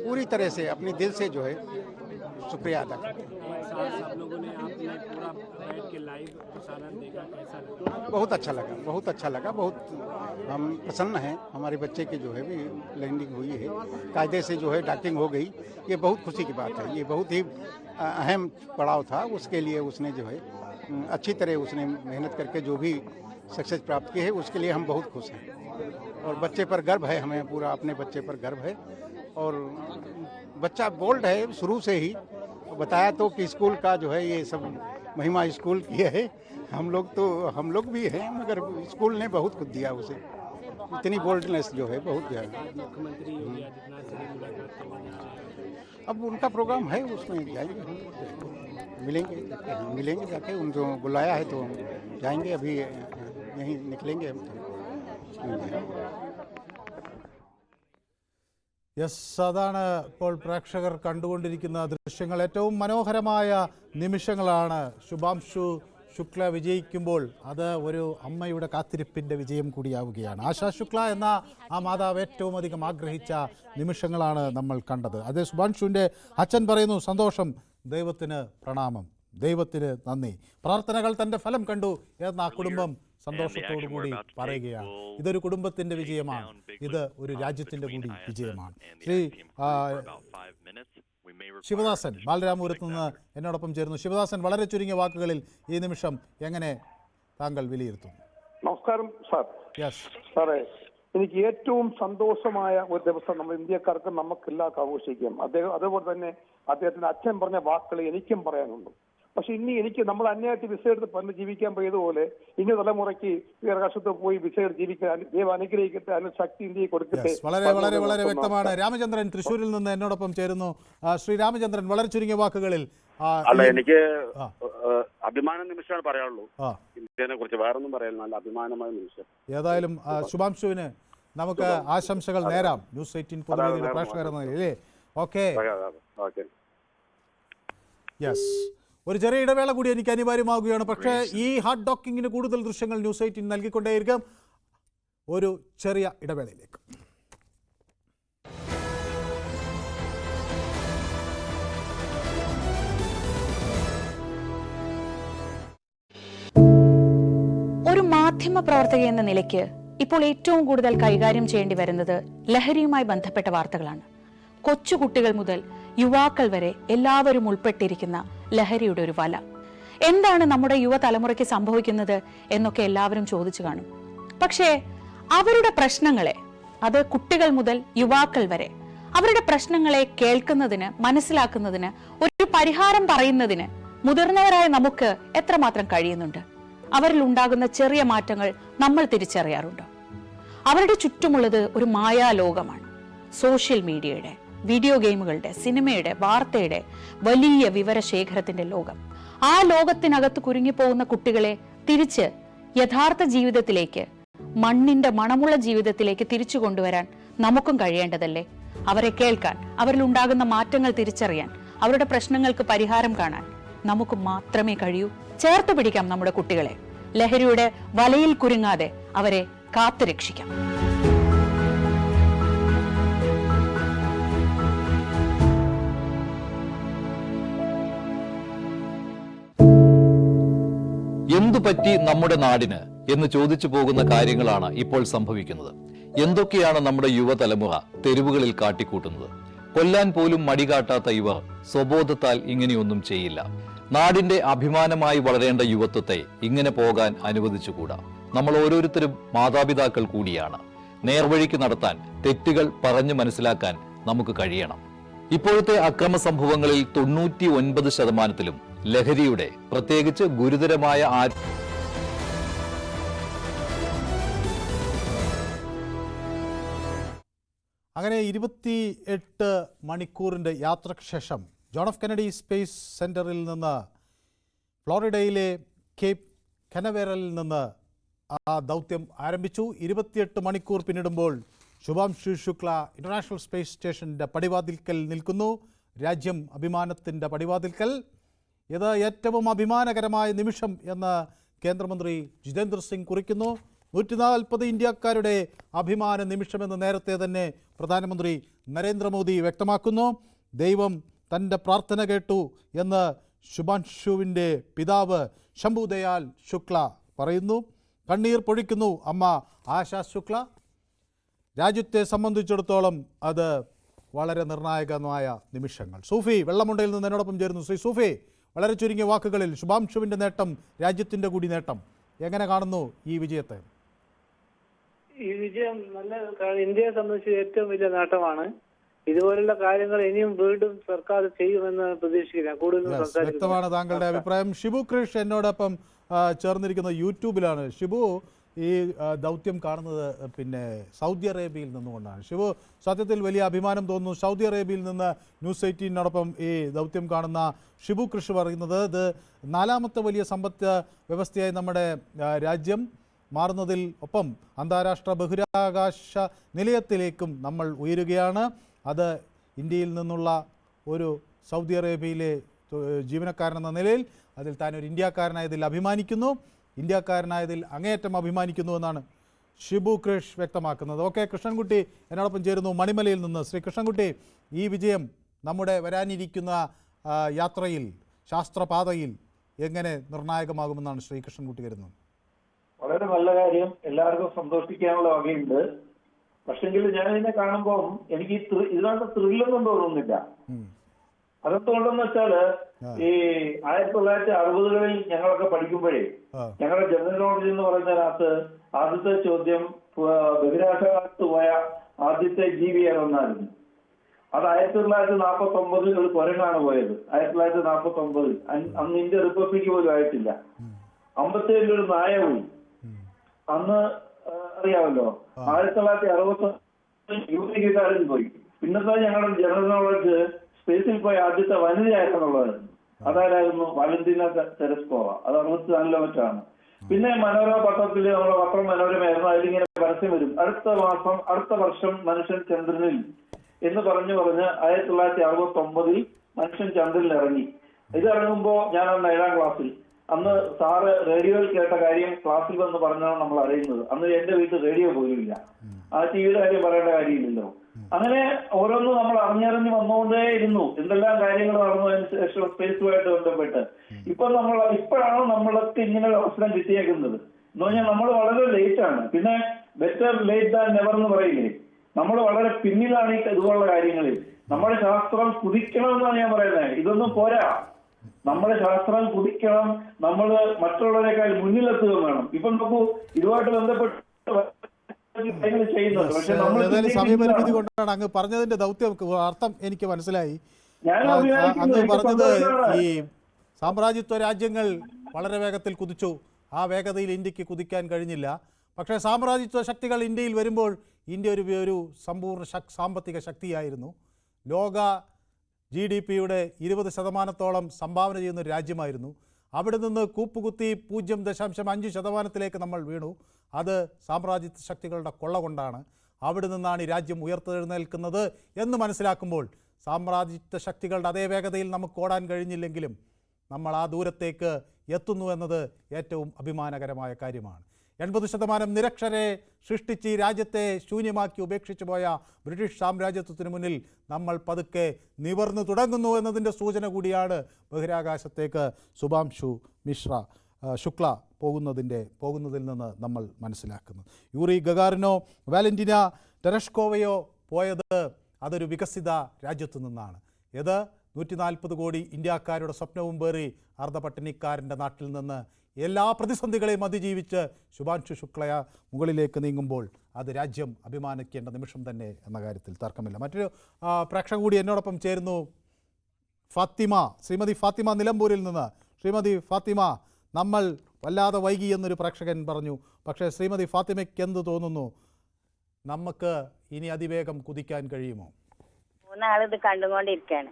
पूरी तरह से अपने दिल से जो है शुक्रिया अदा करते हैं। आज आप लोगों ने आपने पूरा बैठ के लाइव प्रसारण देखा, कैसा लगा? बहुत अच्छा लगा, बहुत अच्छा लगा। बहुत हम प्रसन्न हैं। हमारे बच्चे की जो है भी लैंडिंग हुई है, कायदे से जो है डॉकिंग हो गई। ये बहुत खुशी की बात है। ये बहुत ही अहम पड़ाव था। उसके लिए उसने जो है अच्छी तरह उसने मेहनत करके जो भी सक्सेस प्राप्त की है, उसके लिए हम बहुत खुश हैं। और बच्चे पर गर्व है, हमें पूरा अपने बच्चे पर गर्व है। और बच्चा बोल्ड है शुरू से ही। बताया तो कि स्कूल का जो है ये सब महिमा स्कूल की है। हम लोग भी हैं, मगर स्कूल ने बहुत कुछ दिया उसे। इतनी बोल्डनेस जो है बहुत ज़्यादा। मुख्यमंत्री योगी आदित्यनाथ से मुलाकात करने जा रहे हैं। अब उनका प्रोग्राम है, उसमें जाएंगे, मिलेंगे जाके। उनको बुलाया है तो जाएंगे। अभी यहीं निकलेंगे हम तो। യെസ്, അതാണ് ഇപ്പോൾ പ്രേക്ഷകർ കണ്ടുകൊണ്ടിരിക്കുന്ന ദൃശ്യങ്ങൾ. ഏറ്റവും മനോഹരമായ നിമിഷങ്ങളാണ്. ശുഭാംശു ശുക്ല വിജയിക്കുമ്പോൾ അത് ഒരു അമ്മയുടെ കാത്തിരിപ്പിൻ്റെ വിജയം കൂടിയാവുകയാണ്. ആശാ ശുക്ല എന്ന ആ മാതാവ് ഏറ്റവും അധികം ആഗ്രഹിച്ച നിമിഷങ്ങളാണ് നമ്മൾ കണ്ടത്. അതേ ശുഭാംശുവിൻ്റെ അച്ഛൻ പറയുന്നു, സന്തോഷം, ദൈവത്തിന് പ്രണാമം, ദൈവത്തിന് നന്ദി, പ്രാർത്ഥനകൾ തൻ്റെ ഫലം കണ്ടു എന്ന ആ കുടുംബം സന്തോഷത്തോടു കൂടി പറയുകയാണ്. ഇതൊരു കുടുംബത്തിന്റെ വിജയമാണ്, ഇത് ഒരു രാജ്യത്തിന്റെ കൂടി വിജയമാണ്. ശ്രീ ശിവദാസൻ ബാലരാമപുരത്ത് നിന്ന് എന്നോടൊപ്പം ചേരുന്നു. ശിവദാസൻ, വളരെ ചുരുങ്ങിയ വാക്കുകളിൽ ഈ നിമിഷം എങ്ങനെ താങ്കൾ വിലയിരുത്തുന്നു? നമസ്കാരം സാർ. സാറേ, എനിക്ക് ഏറ്റവും സന്തോഷമായ ഒരു ദിവസം നമ്മൾ ഇന്ത്യക്കാർക്ക് നമുക്കെല്ലാവർക്കും ആഘോഷിക്കാം. അതേപോലെ തന്നെ അദ്ദേഹത്തിന്റെ അച്ഛൻ പറഞ്ഞ വാക്കുകൾ എനിക്കും പറയാനുണ്ട്. പക്ഷെ ഇനി എനിക്ക് നമ്മൾ അന്യായിട്ട് വിസ എടുത്ത് പണ്ട് ജീവിക്കാൻ പോയതുപോലെ ഇനി തലമുറയ്ക്ക് ബഹിരാകാശത്ത് പോയി വിസ എടുത്ത് ജീവിക്കാൻ ദൈവം അനുഗ്രഹിക്കട്ടെ, അതിന് ശക്തി ഇന്ത്യയെ കൊടുക്കട്ടെ. വളരെ വളരെ വളരെ വ്യക്തമാണ്. രാമചന്ദ്രൻ തൃശ്ശൂരിൽ നിന്ന് എന്നോടൊപ്പം ചേരുന്നു. ശ്രീ രാമചന്ദ്രൻ, വളരെ ചുരുങ്ങിയ വാക്കുകളിൽ. അല്ല, എനിക്ക് അഭിമാന നിമിഷമാണ് പറയാനുള്ളൂ. ഇന്ത്യനെ കുറിച്ച് വേറൊന്നും പറയാൻ, നല്ല അഭിമാനമായ നിമിഷം. ഏതായാലും ശുഭാംശുവിന് നമുക്ക് ആശംസകൾ നേരാം. ന്യൂസ് 18 പൊതുവേദിയുടെ പ്രേക്ഷകർ എന്ന നിലയിൽ. Okay, yes. ഒരു ചെറിയ ഇടവേള കൂടി എനിക്ക് അനിവാര്യമാകുകയാണ്. പക്ഷേ ഈ ഹാർഡ് ഡോക്കിങ്ങിന് കൂടുതൽ ദൃശ്യങ്ങൾ ന്യൂസ് 18 നൽകിക്കൊണ്ടേയിരിക്കും. ഒരു ചെറിയ ഇടവേളയിലേക്ക്. ഒരു മാധ്യമ പ്രവർത്തക എന്ന നിലയ്ക്ക് ഇപ്പോൾ ഏറ്റവും കൂടുതൽ കൈകാര്യം ചെയ്യേണ്ടി വരുന്നത് ലഹരിയുമായി ബന്ധപ്പെട്ട വാർത്തകളാണ്. കൊച്ചുകുട്ടികൾ മുതൽ യുവാക്കൾ വരെ എല്ലാവരും ഉൾപ്പെട്ടിരിക്കുന്ന ലഹരിയുടെ ഒരു വല. എന്താണ് നമ്മുടെ യുവതലമുറയ്ക്ക് സംഭവിക്കുന്നത് എന്നൊക്കെ എല്ലാവരും ചോദിച്ചു കാണും. പക്ഷേ അവരുടെ പ്രശ്നങ്ങളെ, അത് കുട്ടികൾ മുതൽ യുവാക്കൾ വരെ, അവരുടെ പ്രശ്നങ്ങളെ കേൾക്കുന്നതിന്, മനസ്സിലാക്കുന്നതിന്, ഒരു പരിഹാരം പറയുന്നതിന് മുതിർന്നവരായ നമുക്ക് എത്രമാത്രം കഴിയുന്നുണ്ട്? അവരിൽ ഉണ്ടാകുന്ന ചെറിയ മാറ്റങ്ങൾ നമ്മൾ തിരിച്ചറിയാറുണ്ടോ? അവരുടെ ചുറ്റുമുള്ളത് ഒരു മായാലോകമാണ്. സോഷ്യൽ മീഡിയയുടെ, വീഡിയോ ഗെയിമുകളുടെ, സിനിമയുടെ, വാർത്തയുടെ വലിയ വിവരശേഖരത്തിന്റെ ലോകം. ആ ലോകത്തിനകത്ത് കുരുങ്ങിപ്പോകുന്ന കുട്ടികളെ തിരിച്ച് യഥാർത്ഥ ജീവിതത്തിലേക്ക്, മണ്ണിന്റെ മണമുള്ള ജീവിതത്തിലേക്ക് തിരിച്ചു കൊണ്ടുവരാൻ നമുക്കും കഴിയേണ്ടതല്ലേ? അവരെ കേൾക്കാൻ, അവരിൽ ഉണ്ടാകുന്ന മാറ്റങ്ങൾ തിരിച്ചറിയാൻ, അവരുടെ പ്രശ്നങ്ങൾക്ക് പരിഹാരം കാണാൻ നമുക്ക് മാത്രമേ കഴിയൂ. ചേർത്ത് പിടിക്കാം നമ്മുടെ കുട്ടികളെ. ലഹരിയുടെ വലയിൽ കുരുങ്ങാതെ അവരെ കാത്തുരക്ഷിക്കാം. എന്തു പറ്റി നമ്മുടെ നാടിന് എന്ന് ചോദിച്ചു പോകുന്ന കാര്യങ്ങളാണ് ഇപ്പോൾ സംഭവിക്കുന്നത്. എന്തൊക്കെയാണ് നമ്മുടെ യുവതലമുറ തെരുവുകളിൽ കാട്ടിക്കൂട്ടുന്നത്? കൊല്ലാൻ പോലും മടികാട്ടാത്ത ഇവർ സ്വബോധത്താൽ ഇങ്ങനെയൊന്നും ചെയ്യില്ല. നാടിന്റെ അഭിമാനമായി വളരേണ്ട യുവത്വത്തെ ഇങ്ങനെ പോകാൻ അനുവദിച്ചുകൂടാ. നമ്മൾ ഓരോരുത്തരും മാതാപിതാക്കൾ കൂടിയാണ്. നേർവഴിക്ക് നടത്താൻ, തെറ്റുകൾ പറഞ്ഞു മനസ്സിലാക്കാൻ നമുക്ക് കഴിയണം. ഇപ്പോഴത്തെ അക്രമ സംഭവങ്ങളിൽ 99% ലഹരിയുടെ, പ്രത്യേകിച്ച് ഗുരുതരമായ അങ്ങനെ 28 മണിക്കൂറിൻ്റെ യാത്രയ്ക്ക് ശേഷം ജോൺ എഫ് കെനഡി സ്പേസ് സെന്ററിൽ നിന്ന്, ഫ്ലോറിഡയിലെ കേപ്പ് കനവേറലിൽ നിന്ന് ആ ദൗത്യം ആരംഭിച്ചു. 28 മണിക്കൂർ പിന്നിടുമ്പോൾ ശുഭാംശു ശുക്ല ഇന്റർനാഷണൽ സ്പേസ് സ്റ്റേഷൻ്റെ പടിവാതിൽക്കൽ നിൽക്കുന്നു. രാജ്യം അഭിമാനത്തിൻ്റെ പടിവാതിൽക്കൽ. ഇത് ഏറ്റവും അഭിമാനകരമായ നിമിഷം എന്ന് കേന്ദ്രമന്ത്രി ജിതേന്ദ്ര സിംഗ് കുറിക്കുന്നു. 140 ഇന്ത്യക്കാരുടെ അഭിമാന നിമിഷമെന്ന് നേരത്തെ തന്നെ പ്രധാനമന്ത്രി നരേന്ദ്രമോദി വ്യക്തമാക്കുന്നു. ദൈവം തൻ്റെ പ്രാർത്ഥന കേട്ടു എന്ന് ശുഭാൻഷുവിൻ്റെ പിതാവ് ശംഭുദയാൽ ശുക്ല പറയുന്നു. കണ്ണീർ പൊഴിക്കുന്നു അമ്മ ആശാ ശുക്ല. രാജ്യത്തെ സംബന്ധിച്ചിടത്തോളം അത് വളരെ നിർണായകമായ നിമിഷങ്ങൾ. സൂഫി വെള്ളമുണ്ടയിൽ നിന്ന് എന്നോടൊപ്പം ചേരുന്നു. ശ്രീ സൂഫി, വളരെ ചുരുങ്ങിയ വാക്കുകളിൽ ശുഭാംശുവിൻ്റെ നേട്ടം രാജ്യത്തിൻ്റെ കൂടി നേട്ടം, എങ്ങനെ കാണുന്നു ഈ വിജയത്തെ? ഈ വിജയം ഇന്ത്യയെ സംബന്ധിച്ച് ഏറ്റവും വലിയ നേട്ടമാണ്. ഇതുപോലുള്ള കാര്യങ്ങൾ ഇനിയും വീണ്ടും സർക്കാർ ചെയ്യുമെന്ന് പ്രതീക്ഷിക്കുന്നു. കൂടുതൽ വ്യക്തമാണ് താങ്കളുടെ അഭിപ്രായം. ഷിബു കൃഷ് എന്നോടൊപ്പം ചേർന്നിരിക്കുന്ന യൂട്യൂബിലാണ്. ഷിബു ഈ ദൗത്യം കാണുന്നത് പിന്നെ സൗദി അറേബ്യയിൽ നിന്നുകൊണ്ടാണ്. ഷിബു, സത്യത്തിൽ വലിയ അഭിമാനം തോന്നുന്നു. സൗദി അറേബ്യയിൽ നിന്ന് ന്യൂസ് 18നോടൊപ്പം ഈ ദൗത്യം കാണുന്ന ഷിബു കൃഷ് പറയുന്നത് ഇത് 4ാമത്തെ വലിയ സമ്പദ് വ്യവസ്ഥയായി നമ്മുടെ രാജ്യം മാറുന്നതിൽ ഒപ്പം അന്താരാഷ്ട്ര ബഹിരാകാശ നിലയത്തിലേക്കും നമ്മൾ ഉയരുകയാണ്. അത് ഇന്ത്യയിൽ നിന്നുള്ള ഒരു സൗദി അറേബ്യയിലെ ജീവനക്കാരനെന്ന നിലയിൽ അതിൽ താൻ ഒരു ഇന്ത്യക്കാരനായതിൽ അഭിമാനിക്കുന്നു, ഇന്ത്യക്കാരനായതിൽ അങ്ങേയറ്റം അഭിമാനിക്കുന്നു എന്നാണ് ഷിബു കൃഷ് വ്യക്തമാക്കുന്നത്. ഓക്കെ, കൃഷ്ണൻകുട്ടി എന്നോടൊപ്പം ചേരുന്നു മണിമലയിൽ നിന്ന്. ശ്രീ കൃഷ്ണൻകുട്ടി, ഈ വിജയം നമ്മുടെ വരാനിരിക്കുന്ന യാത്രയിൽ, ശാസ്ത്രപാതയിൽ എങ്ങനെ നിർണായകമാകുമെന്നാണ് ശ്രീ കൃഷ്ണൻകുട്ടി കരുതുന്നത്? വളരെ നല്ല കാര്യം, എല്ലാവർക്കും സന്തോഷിക്കാനുള്ള വകയുണ്ട്. പക്ഷെങ്കിൽ ഞാൻ ഇതിനെ കാണുമ്പോൾ എനിക്ക് ഇതിനകത്ത് ത്രില്ലൊന്നും തോന്നുന്നില്ല. അതെന്തുകൊണ്ടെന്ന് വെച്ചാല് ഈ 1960കളിൽ ഞങ്ങളൊക്കെ പഠിക്കുമ്പോഴേ ഞങ്ങളുടെ ജനറൽ നോളജ് എന്ന് പറയുന്നതിനകത്ത് ആദ്യത്തെ ചോദ്യം ബഹിരാകാശത്ത് പോയ ആദ്യത്തെ ജീവി ഏതെന്നായിരുന്നു. അത് 1949 ഒരു കുരങ്ങാണ് പോയത്. 1949 അന്ന് ഇന്ത്യ റിപ്പബ്ലിക് പോലും ആയിട്ടില്ല. 57 ഒരു നായ പോയി. അന്ന് അറിയാമല്ലോ 1960 യൂറിക്കാരൻ പോയി. പിന്നത്തെ ഞങ്ങളുടെ ജനറൽ നോളജ് സ്പേസിൽ പോയ ആദ്യത്തെ വനിതയായിരുന്നുള്ളതായിരുന്നു. അതാരായിരുന്നു? വാലന്റീന തെരസ്കോവ. അത് 64 മറ്റാണ്. പിന്നെ മനോരമ പത്രത്തില് നമ്മളെ പത്രം മനോരമയായിരുന്നു. അതിലിങ്ങനെ പരസ്യം വരും, അടുത്ത വർഷം മനുഷ്യൻ ചന്ദ്രനിൽ എന്ന് പറഞ്ഞ് 1969 മനുഷ്യൻ ചന്ദ്രനിൽ ഇറങ്ങി. ഇത് ഇറങ്ങുമ്പോ ഞാൻ അന്ന് 7ാം ക്ലാസ്സിൽ, അന്ന് സാറ് റേഡിയോയിൽ കേട്ട കാര്യം ക്ലാസ്സിൽ വന്ന് പറഞ്ഞാണ് നമ്മൾ അറിയുന്നത്. അന്ന് എന്റെ വീട്ടിൽ റേഡിയോ പോലും ഇല്ല. ആ ടിവിയുടെ കാര്യം പറയേണ്ട കാര്യമില്ലല്ലോ. അങ്ങനെ ഓരോന്നും നമ്മൾ അറിഞ്ഞറിഞ്ഞ് വന്നുകൊണ്ടേ ഇരുന്നു. എന്തെല്ലാം കാര്യങ്ങൾ നടന്നതിന് ശേഷം സ്പേസുമായിട്ട് ബന്ധപ്പെട്ട് ഇപ്പോഴാണ് നമ്മളൊക്കെ ഇങ്ങനെ ഒരു അവസരം കിട്ടിയേക്കുന്നത്. എന്ന് പറഞ്ഞാൽ നമ്മൾ വളരെ ലേറ്റ് ആണ്. പിന്നെ ബെറ്റർ ലേറ്റ് ദാൻ നെവർ എന്ന് പറയില്ലേ, നമ്മൾ വളരെ പിന്നിലാണ് ഈ ഇതുപോലുള്ള കാര്യങ്ങളിൽ. നമ്മുടെ ശാസ്ത്രം കുതിക്കണം എന്നാണ് ഞാൻ പറയുന്നത്. ഇതൊന്നും പോരാ. നമ്മുടെ ശാസ്ത്രം കുതിക്കണം, നമ്മൾ മറ്റുള്ളവരെക്കാൾ മുന്നിലെത്തുക വേണം. ഇപ്പൊ നോക്കൂ, ഇതുമായിട്ട് ബന്ധപ്പെട്ട് സമയപരിമിതി കൊണ്ടാണ് അങ്ങ് പറഞ്ഞതിന്റെ ദൗത്യം അർത്ഥം എനിക്ക് മനസ്സിലായി. അങ്ങ് പറഞ്ഞത് ഈ സാമ്രാജ്യത്വ രാജ്യങ്ങൾ വളരെ വേഗത്തിൽ കുതിച്ചു, ആ വേഗതയിൽ ഇന്ത്യക്ക് കുതിക്കാൻ കഴിഞ്ഞില്ല. പക്ഷേ സാമ്രാജ്യത്വ ശക്തികൾ ഇന്ത്യയിൽ വരുമ്പോൾ ഇന്ത്യ ഒരു സമ്പൂർണ്ണ സാമ്പത്തിക ശക്തിയായിരുന്നു. ലോക GDP-യുടെ 20% സംഭാവന ചെയ്യുന്ന ഒരു രാജ്യമായിരുന്നു. അവിടെ നിന്ന് കൂപ്പുകുത്തി 0.5% നമ്മൾ വീണു. അത് സാമ്രാജ്യത്വ ശക്തികളുടെ കൊള്ള കൊണ്ടാണ്. അവിടെ നിന്നാണ് ഈ രാജ്യം ഉയർത്തെഴുന്നേൽക്കുന്നത് എന്ന് മനസ്സിലാക്കുമ്പോൾ സാമ്രാജ്യത്വ ശക്തികളുടെ അതേ വേഗതയിൽ നമുക്ക് ഓടാൻ കഴിഞ്ഞില്ലെങ്കിലും നമ്മൾ ആ ദൂരത്തേക്ക് എത്തുന്നു എന്നത് ഏറ്റവും അഭിമാനകരമായ കാര്യമാണ്. 80% നിരക്ഷരെ സൃഷ്ടിച്ച് രാജ്യത്തെ ശൂന്യമാക്കി ഉപേക്ഷിച്ചു പോയ ബ്രിട്ടീഷ് സാമ്രാജ്യത്വത്തിന് മുന്നിൽ നമ്മൾ പതുക്കെ നിവർന്നു തുടങ്ങുന്നു എന്നതിൻ്റെ സൂചന കൂടിയാണ് ബഹിരാകാശത്തേക്ക് ശുഭാംശു ശുക്ല പോകുന്നതിൽ നിന്ന് നമ്മൾ മനസ്സിലാക്കുന്നത്. യൂറി ഗഗാറിനോ വാലന്റീന തെരഷ്കോവയോ പോയത് അതൊരു വികസിത രാജ്യത്തു നിന്നാണ്. ഇത് 140 കോടി ഇന്ത്യക്കാരുടെ സ്വപ്നവും പേറി അർദ്ധപട്ടിണിക്കാരൻ്റെ നാട്ടിൽ നിന്ന് എല്ലാ പ്രതിസന്ധികളെയും അതിജീവിച്ച് ശുഭാംശു ശുക്ലയ മുകളിലേക്ക് നീങ്ങുമ്പോൾ അത് രാജ്യം അഭിമാനിക്കേണ്ട നിമിഷം തന്നെ എന്ന കാര്യത്തിൽ തർക്കമില്ല. മറ്റൊരു പ്രേക്ഷക കൂടി എന്നോടൊപ്പം ചേരുന്നു, ഫാത്തിമ, ശ്രീമതി ഫാത്തിമ നിലമ്പൂരിൽ നിന്ന്. ശ്രീമതി ഫാത്തിമ, നമ്മൾ വല്ലാതെ വൈകി എന്നൊരു പ്രേക്ഷകൻ പറഞ്ഞു. പക്ഷേ ശ്രീമതി ഫാത്തിമയ്ക്ക് എന്ത് തോന്നുന്നു? നമുക്ക് ഇനി അതിവേഗം കുതിക്കാൻ കഴിയുമോ? മൂന്നാളിത് കണ്ടുകൊണ്ടിരിക്കുകയാണ്.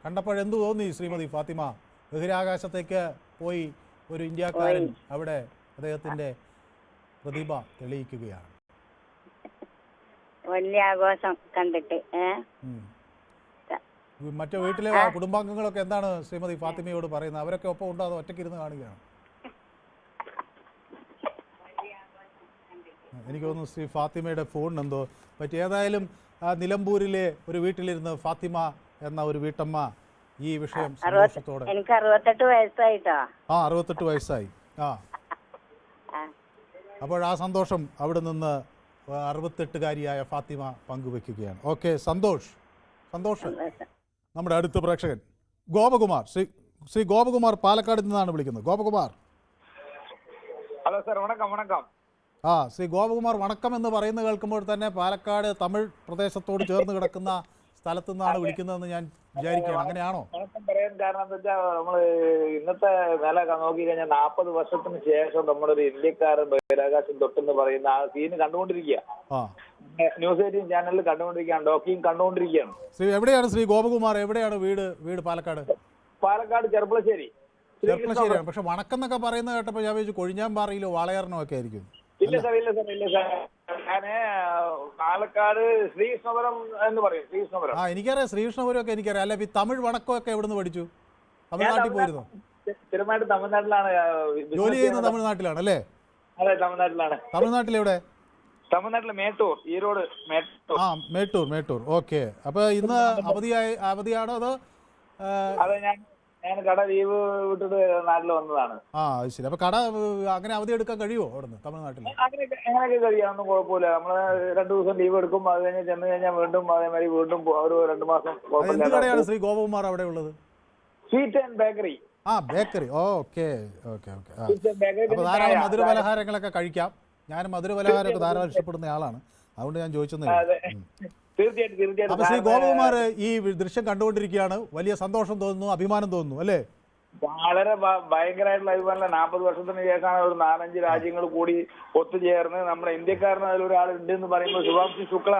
കണ്ടപ്പോഴെന്ത് തോന്നി ശ്രീമതി ഫാത്തിമ? ബഹിരാകാശത്തേക്ക് പോയി ഒരു ഇന്ത്യക്കാരൻ അവിടെ അദ്ദേഹത്തിന്റെ പ്രതിഭ തെളിയിക്കുകയാണ്. വലിയ ആഘോഷം കണ്ടിട്ട്. മറ്റു വീട്ടിലെ കുടുംബാംഗങ്ങളൊക്കെ എന്താണ് ശ്രീമതി ഫാത്തിമയോട് പറയുന്നത്? അവരൊക്കെ ഒപ്പം ഉണ്ടോ അതോ ഒറ്റയ്ക്കിരുന്ന് കാണുകയാണ്? എനിക്ക് തോന്നുന്നു ശ്രീ ഫാത്തിമയുടെ ഫോണിന് എന്തോ പറ്റി. ഏതായാലും നിലമ്പൂരിലെ ഒരു വീട്ടിലിരുന്ന് ഫാത്തിമ എന്ന ഒരു വീട്ടമ്മ ഈ വിഷയം സന്തോഷത്തോടെ. എനിക്ക് 68 വയസ്സായിട്ടോ. 68 വയസ്സായി. അപ്പോൾ ആ സന്തോഷം അവിടെ നിന്ന് 68കാരിയായ ഫാത്തിമ പങ്കുവെക്കുകയാണ്. ഓക്കെ, സന്തോഷ്. നമ്മുടെ അടുത്ത പ്രേക്ഷകൻ ഗോപകുമാർ, ശ്രീ ഗോപകുമാർ പാലക്കാട് നിന്നാണ് വിളിക്കുന്നത്. ഗോപകുമാർ. ഹലോ സാർ, വണക്കം. ശ്രീ ഗോപകുമാർ, വണക്കം എന്ന് പറയുന്നത് കേൾക്കുമ്പോൾ തന്നെ പാലക്കാട് തമിഴ് പ്രദേശത്തോട് ചേർന്ന് കിടക്കുന്ന സ്ഥലത്തു നിന്നാണ് വിളിക്കുന്നതെന്ന് ഞാൻ വിചാരിക്കുകയാണ്. അങ്ങനെയാണോ? വണക്കം പറയാൻ കാരണം എന്താ വെച്ചാൽ നമ്മള് ഇന്നത്തെ നില നോക്കി കഴിഞ്ഞാൽ 40 വർഷത്തിന് ശേഷം നമ്മുടെ ഒരു ഇന്ത്യക്കാരൻ ബഹിരാകാശം തൊട്ടെന്ന് പറയുന്ന ആ സീന് കണ്ടുകൊണ്ടിരിക്കുക. ന്യൂസ് 18 ചാനലിൽ കണ്ടുകൊണ്ടിരിക്കുകയാണ്, ഡോക്കിങ് കണ്ടുകൊണ്ടിരിക്കുകയാണ്. എവിടെയാണ് ശ്രീ ഗോപകുമാർ, എവിടെയാണ് വീട്? പാലക്കാട് ചെർപ്പളശ്ശേരി. പക്ഷെ വണക്കം എന്നൊക്കെ പറയുന്നത് കേട്ടപ്പോൾ ഞാൻ വിചാരിച്ചു കൊഴിഞ്ഞാമ്പാറയിലോ വാളയാറിനോ ഒക്കെ ആയിരിക്കും. ഇല്ല സാർ. ഞാന് പാലക്കാട് ശ്രീകൃഷ്ണപുരം എന്ന് പറയും. ശ്രീകൃഷ്ണപുരം. എനിക്കറിയാം, ശ്രീകൃഷ്ണപുരം ഒക്കെ എനിക്കറിയാം. അല്ല, ഈ തമിഴ് വണക്കമൊക്കെ എവിടെ നിന്ന് പഠിച്ചു? തമിഴ്നാട്ടിൽ പോയിരുന്നു? സ്ഥിരമായിട്ട് തമിഴ്നാട്ടിലാണ് ജോലി ചെയ്യുന്നത്. തമിഴ്നാട്ടിലാണ് അല്ലേ? അതെ, തമിഴ്നാട്ടിലാണ്. തമിഴ്നാട്ടിലെവിടെ? തമിഴ്നാട്ടിലെ മേട്ടൂർ, ഈരോട് മേട്ടൂർ. മേട്ടൂർ. ഓക്കെ. അപ്പൊ ഇന്ന് അവധിയാണോ അതോ? അതെ, ഞാൻ കട ലീവ് വിട്ടിട്ട് നാട്ടിൽ വന്നതാണ്. ശരി. അപ്പൊ കട അങ്ങനെ അവധി എടുക്കാൻ കഴിയുമോ അവിടെ നിന്ന് തമിഴ്നാട്ടിൽ? അങ്ങനെയൊക്കെ കഴിയാതൊന്നും കുഴപ്പമില്ല. നമ്മള് 2 ദിവസം ലീവ് എടുക്കും, അത് കഴിഞ്ഞ് ചെന്ന് കഴിഞ്ഞാൽ വീണ്ടും അതേമാതിരി വീണ്ടും ഒരു 2 മാസം. എന്ത് കടയാണ് ശ്രീ ഗോപകുമാർ അവിടെ ഉള്ളത്? Sweet and bakery. Bakery. Okay. അപ്പൊ ധാരാളം മധുര പലഹാരങ്ങളൊക്കെ കഴിക്കാം. ഞാനും മധുര പലഹാരമൊക്കെ ധാരാളം ഇഷ്ടപ്പെടുന്ന ആളാണ്, അതുകൊണ്ട് ഞാൻ ചോദിച്ചത്. തീർച്ചയായിട്ടും. അപ്പൊ ശ്രീ ഗോപകുമാർ ഈ ദൃശ്യം കണ്ടുകൊണ്ടിരിക്കുകയാണ്. വലിയ സന്തോഷം തോന്നുന്നു, അഭിമാനം തോന്നുന്നു അല്ലേ? വളരെ ഭയങ്കരമായിട്ടുള്ള അഭിമാനം. 40 വർഷത്തിന് ശേഷമാണ് ഒരു 4-5 രാജ്യങ്ങൾ കൂടി ഒത്തുചേർന്ന് നമ്മുടെ ഇന്ത്യക്കാരന് അതിലൊരാൾ ഉണ്ട് എന്ന് പറയുമ്പോൾ ശുഭാംശു ശുക്ല,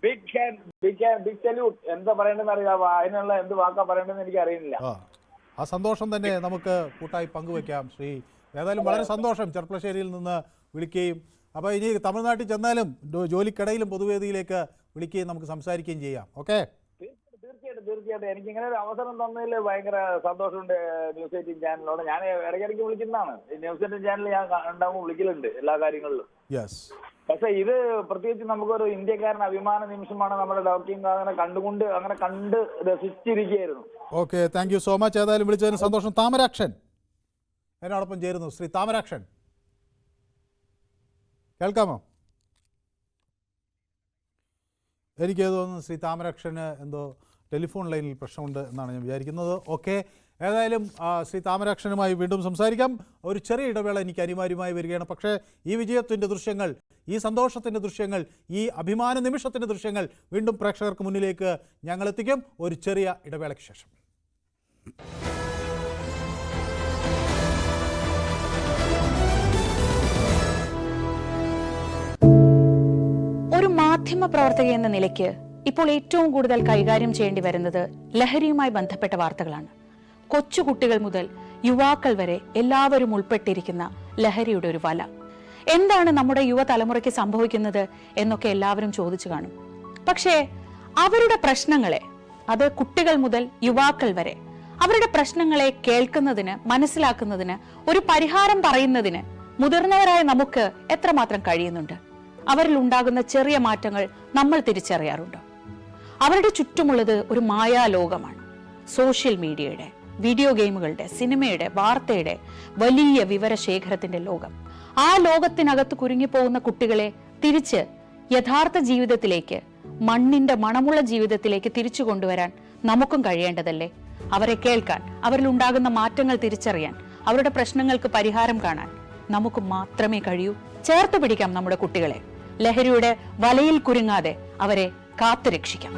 ബിഗ് സല്യൂട്ട്. എന്താ പറയേണ്ടതെന്ന് അറിയാം. അതിനുള്ള എന്ത് വാക്കാ പറയേണ്ടതെന്ന് എനിക്ക് അറിയുന്നില്ല. ആ സന്തോഷം തന്നെ നമുക്ക് കൂട്ടായി പങ്കുവെക്കാം. ഏതായാലും വളരെ സന്തോഷം ചെർപ്പളശ്ശേരിയിൽ നിന്ന് വിളിക്കുകയും, അപ്പോൾ ഇനി തമിഴ്നാട്ടിൽ ചെന്നാലും ജോലിക്കിടയിലും പൊതുവേദിയിലേക്ക് വിളിക്കുകയും നമുക്ക് സംസാരിക്കുകയും ചെയ്യാം. ഓക്കെ. തീർച്ചയായിട്ടും. എനിക്ക് ഇങ്ങനെ ഒരു അവസരം തന്നതിൽ ഭയങ്കര സന്തോഷമുണ്ട് ന്യൂസ് 18 ചാനലിനോട്. ഞാൻ ഇടയ്ക്കിടയ്ക്ക് വിളിക്കുന്നതാണ്. ന്യൂസ് 18 ചാനൽ ഞാൻ ഉണ്ടാകുമ്പോൾ വിളിക്കലുണ്ട് എല്ലാ കാര്യങ്ങളിലും. പക്ഷെ ഇത് പ്രത്യേകിച്ച് നമുക്കൊരു ഇന്ത്യക്കാരൻ അഭിമാന നിമിഷമാണ്. നമ്മുടെ ഡോക്ടറിങ് അങ്ങനെ കണ്ട് രസിച്ചിരിക്കുകയായിരുന്നു. Okay, thank you so much. ഏതായാലും വിളിച്ചതിന് സന്തോഷം. താമരാക്ഷൻ എന്നോടൊപ്പം ചേരുന്നു. ശ്രീ താമരാക്ഷൻ, കേൾക്കാമോ? എനിക്ക് തോന്നുന്നു ശ്രീ താമരാക്ഷന് എന്തോ ടെലിഫോൺ ലൈനിൽ പ്രശ്നമുണ്ട് എന്നാണ് ഞാൻ വിചാരിക്കുന്നത്. ഓക്കെ, ഏതായാലും ശ്രീ താമരാക്ഷനുമായി വീണ്ടും സംസാരിക്കാം. ഒരു ചെറിയ ഇടവേള എനിക്ക് അനിവാര്യമായി വരികയാണ്. പക്ഷേ ഈ വിജയത്തിൻ്റെ ദൃശ്യങ്ങൾ, ഈ സന്തോഷത്തിൻ്റെ ദൃശ്യങ്ങൾ, ഈ അഭിമാന നിമിഷത്തിൻ്റെ ദൃശ്യങ്ങൾ വീണ്ടും പ്രേക്ഷകർക്ക് മുന്നിലേക്ക് ഞങ്ങൾ എത്തിക്കും ഒരു ചെറിയ ഇടവേളയ്ക്ക് ശേഷം. ഒരു മാധ്യമ പ്രവർത്തക എന്ന നിലയ്ക്ക് ഇപ്പോൾ ഏറ്റവും കൂടുതൽ കൈകാര്യം ചെയ്യേണ്ടി വരുന്നത് ലഹരിയുമായി ബന്ധപ്പെട്ട വാർത്തകളാണ്. കൊച്ചുകുട്ടികൾ മുതൽ യുവാക്കൾ വരെ എല്ലാവരും ഉൾപ്പെട്ടിരിക്കുന്ന ലഹരിയുടെ ഒരു വല. എന്താണ് നമ്മുടെ യുവതലമുറയ്ക്ക് സംഭവിക്കുന്നത് എന്നൊക്കെ എല്ലാവരും ചോദിച്ചു കാണും. പക്ഷേ അവരുടെ പ്രശ്നങ്ങളെ, അത് കുട്ടികൾ മുതൽ യുവാക്കൾ വരെ, അവരുടെ പ്രശ്നങ്ങളെ കേൾക്കുന്നതിന്, മനസ്സിലാക്കുന്നതിന്, ഒരു പരിഹാരം പറയുന്നതിന് മുതിർന്നവരായ നമുക്ക് എത്രമാത്രം കഴിയുന്നുണ്ട്? അവരിൽ ഉണ്ടാകുന്ന ചെറിയ മാറ്റങ്ങൾ നമ്മൾ തിരിച്ചറിയാറുണ്ട്. അവരുടെ ചുറ്റുമുള്ളത് ഒരു മായാലോകമാണ്. സോഷ്യൽ മീഡിയയുടെ, വീഡിയോ ഗെയിമുകളുടെ, സിനിമയുടെ, വാർത്തയുടെ വലിയ വിവരശേഖരത്തിന്റെ ലോകം. ആ ലോകത്തിനകത്ത് കുരുങ്ങിപ്പോകുന്ന കുട്ടികളെ തിരിച്ച് യഥാർത്ഥ ജീവിതത്തിലേക്ക്, മണ്ണിന്റെ മണമുള്ള ജീവിതത്തിലേക്ക് തിരിച്ചു കൊണ്ടുവരാൻ നമുക്കും കഴിയേണ്ടതല്ലേ? അവരെ കേൾക്കാൻ, അവരിൽ ഉണ്ടാകുന്ന മാറ്റങ്ങൾ തിരിച്ചറിയാൻ, അവരുടെ പ്രശ്നങ്ങൾക്ക് പരിഹാരം കാണാൻ നമുക്ക് മാത്രമേ കഴിയൂ. ചേർത്ത് പിടിക്കാം നമ്മുടെ കുട്ടികളെ. ലഹരിയുടെ വലയിൽ കുരുങ്ങാതെ അവരെ കാത്തുരക്ഷിക്കാം.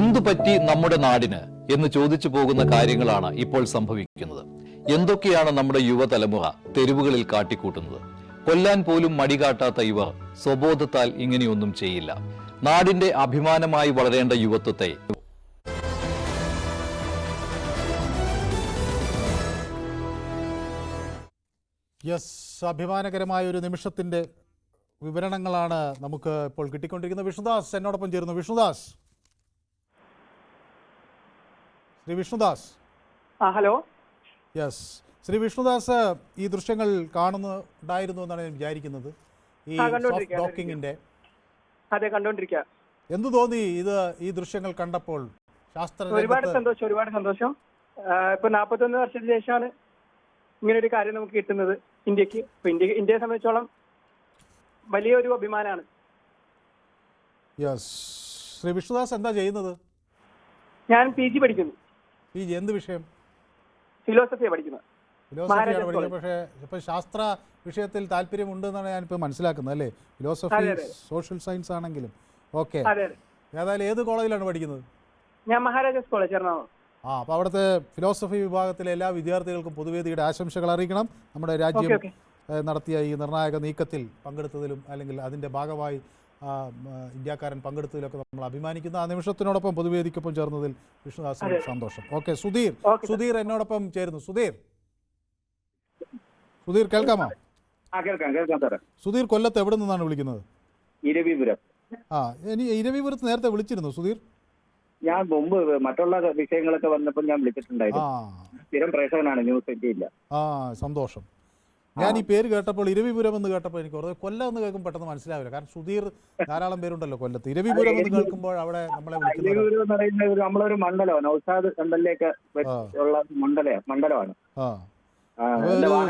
എന്തു പറ്റി നമ്മുടെ നാടിന് എന്ന് ചോദിച്ചു പോകുന്ന കാര്യങ്ങളാണ് ഇപ്പോൾ സംഭവിക്കുന്നത്. എന്തൊക്കെയാണ് നമ്മുടെ യുവതലമുറ തെരുവുകളിൽ കാട്ടിക്കൂട്ടുന്നത്? കൊല്ലാൻ പോലും മടികാട്ടാത്ത ഇവർ സ്വബോധത്താൽ ഇങ്ങനെയൊന്നും ചെയ്യില്ല. നാടിന്റെ അഭിമാനമായി വളരേണ്ട യുവത്വത്തെ അഭിമാനകരമായ ഒരു നിമിഷത്തിന്റെ വിവരണങ്ങളാണ് നമുക്ക് ഇപ്പോൾ കിട്ടിക്കൊണ്ടിരിക്കുന്നത്. വിഷ്ണുദാസ് എന്നോടൊപ്പം ചേരുന്നു. വിഷ്ണുദാസ്, ശ്രീ വിഷ്ണുദാസ്. ഹലോ. യെസ്, ശ്രീ വിഷ്ണുദാസ് ഈ ദൃശ്യങ്ങൾ കാണുന്നുണ്ടായിരുന്നു എന്നാണ് ഞാൻ വിചാരിക്കുന്നത്. ഈ സോഫ്റ്റ് ഡോക്കിങ്ങിന്റെ അതെ, കണ്ടോണ്ടിരിക്കുക. എന്തു തോന്നി ഈ ദൃശ്യങ്ങൾ കണ്ടപ്പോൾ? ഒരുപാട് സന്തോഷം. ഇപ്പൊ 41 വർഷത്തിന് ശേഷമാണ് ഇങ്ങനെ ഒരു കാര്യം നമുക്ക് കിട്ടുന്നത് ഇന്ത്യക്ക്. ഇന്ത്യയെ സംബന്ധിച്ചോളം വലിയൊരു അഭിമാനമാണ്. യെസ്, ശ്രീ വിഷ്ണുദാസ് എന്താ ചെയ്യുന്നത്? ഞാൻ PG പഠിക്കുന്നു. PG എന്ത് വിഷയം? ഫിലോസഫിയാണ് പഠിക്കുന്നത്. ഫിലോസഫിയാണ് പഠിക്കുന്നത്. പക്ഷേ ഇപ്പൊ ശാസ്ത്ര വിഷയത്തിൽ താല്പര്യമുണ്ടെന്നാണ് ഞാനിപ്പോൾ മനസ്സിലാക്കുന്നത് അല്ലേ? ഫിലോസഫി സോഷ്യൽ സയൻസ് ആണെങ്കിലും. ഓക്കെ, ഏതായാലും ഏത് കോളേജിലാണ് പഠിക്കുന്നത്? ഞാൻ മഹാരാജാസ് കോളേജ് എറണാകുളം. അപ്പോൾ അവിടുത്തെ ഫിലോസഫി വിഭാഗത്തിലെ എല്ലാ വിദ്യാർത്ഥികൾക്കും പൊതുവേദിയുടെ ആശംസകൾ അറിയിക്കണം. നമ്മുടെ രാജ്യം നടത്തിയ ഈ നിർണായക നീക്കത്തിൽ പങ്കെടുത്തതിലും അല്ലെങ്കിൽ അതിൻ്റെ ഭാഗമായി ഇന്ത്യക്കാരൻ പങ്കെടുത്തതിലൊക്കെ നമ്മൾ അഭിമാനിക്കുന്നു. ആ നിമിഷത്തിനോടൊപ്പം പൊതുവേദിക്കൊപ്പം ചേർന്നതിൽ വിഷ്ണുദാസിന് സന്തോഷം. ഓക്കെ, സുധീർ എന്നോടൊപ്പം ചേരുന്നു. സുധീർ കേൾക്കാമോ? കേൾക്കാം സാറേ. സുധീർ കൊല്ലത്ത് എവിടെ നിന്നാണ് വിളിക്കുന്നത്? ഇരവിപുരം. ഇരവിപുരത്ത് നേരത്തെ വിളിച്ചിരുന്നു സുധീർ? ഞാൻ മുമ്പ് മറ്റുള്ള വിഷയങ്ങളൊക്കെ വന്നപ്പോൾ ഞാൻ വിളിച്ചിട്ടുണ്ടായിരുന്നു. സ്ഥിരം പ്രേക്ഷകനാണ്, ന്യൂസ് 18 സന്തോഷം. ഞാൻ ഈ പേര് കേട്ടപ്പോൾ ഇരവിപുരം എന്ന് കേട്ടപ്പോൾ എനിക്ക് ഓർമ്മ, കൊല്ലം എന്ന് കേൾക്കുമ്പോൾ പെട്ടെന്ന് മനസ്സിലാവില്ല. കാരണം സുധീർ ധാരാളം പേരുണ്ടല്ലോ കൊല്ലത്ത്. ഇരവിപുരം എന്ന് കേൾക്കുമ്പോൾ അവിടെ നമ്മളെ വിളിക്കുന്നത് നമ്മളൊരു മണ്ഡലമാണ്, നൗഷാദ് കണ്ടലിലേക്ക് ഉള്ള മണ്ഡലമാണ്.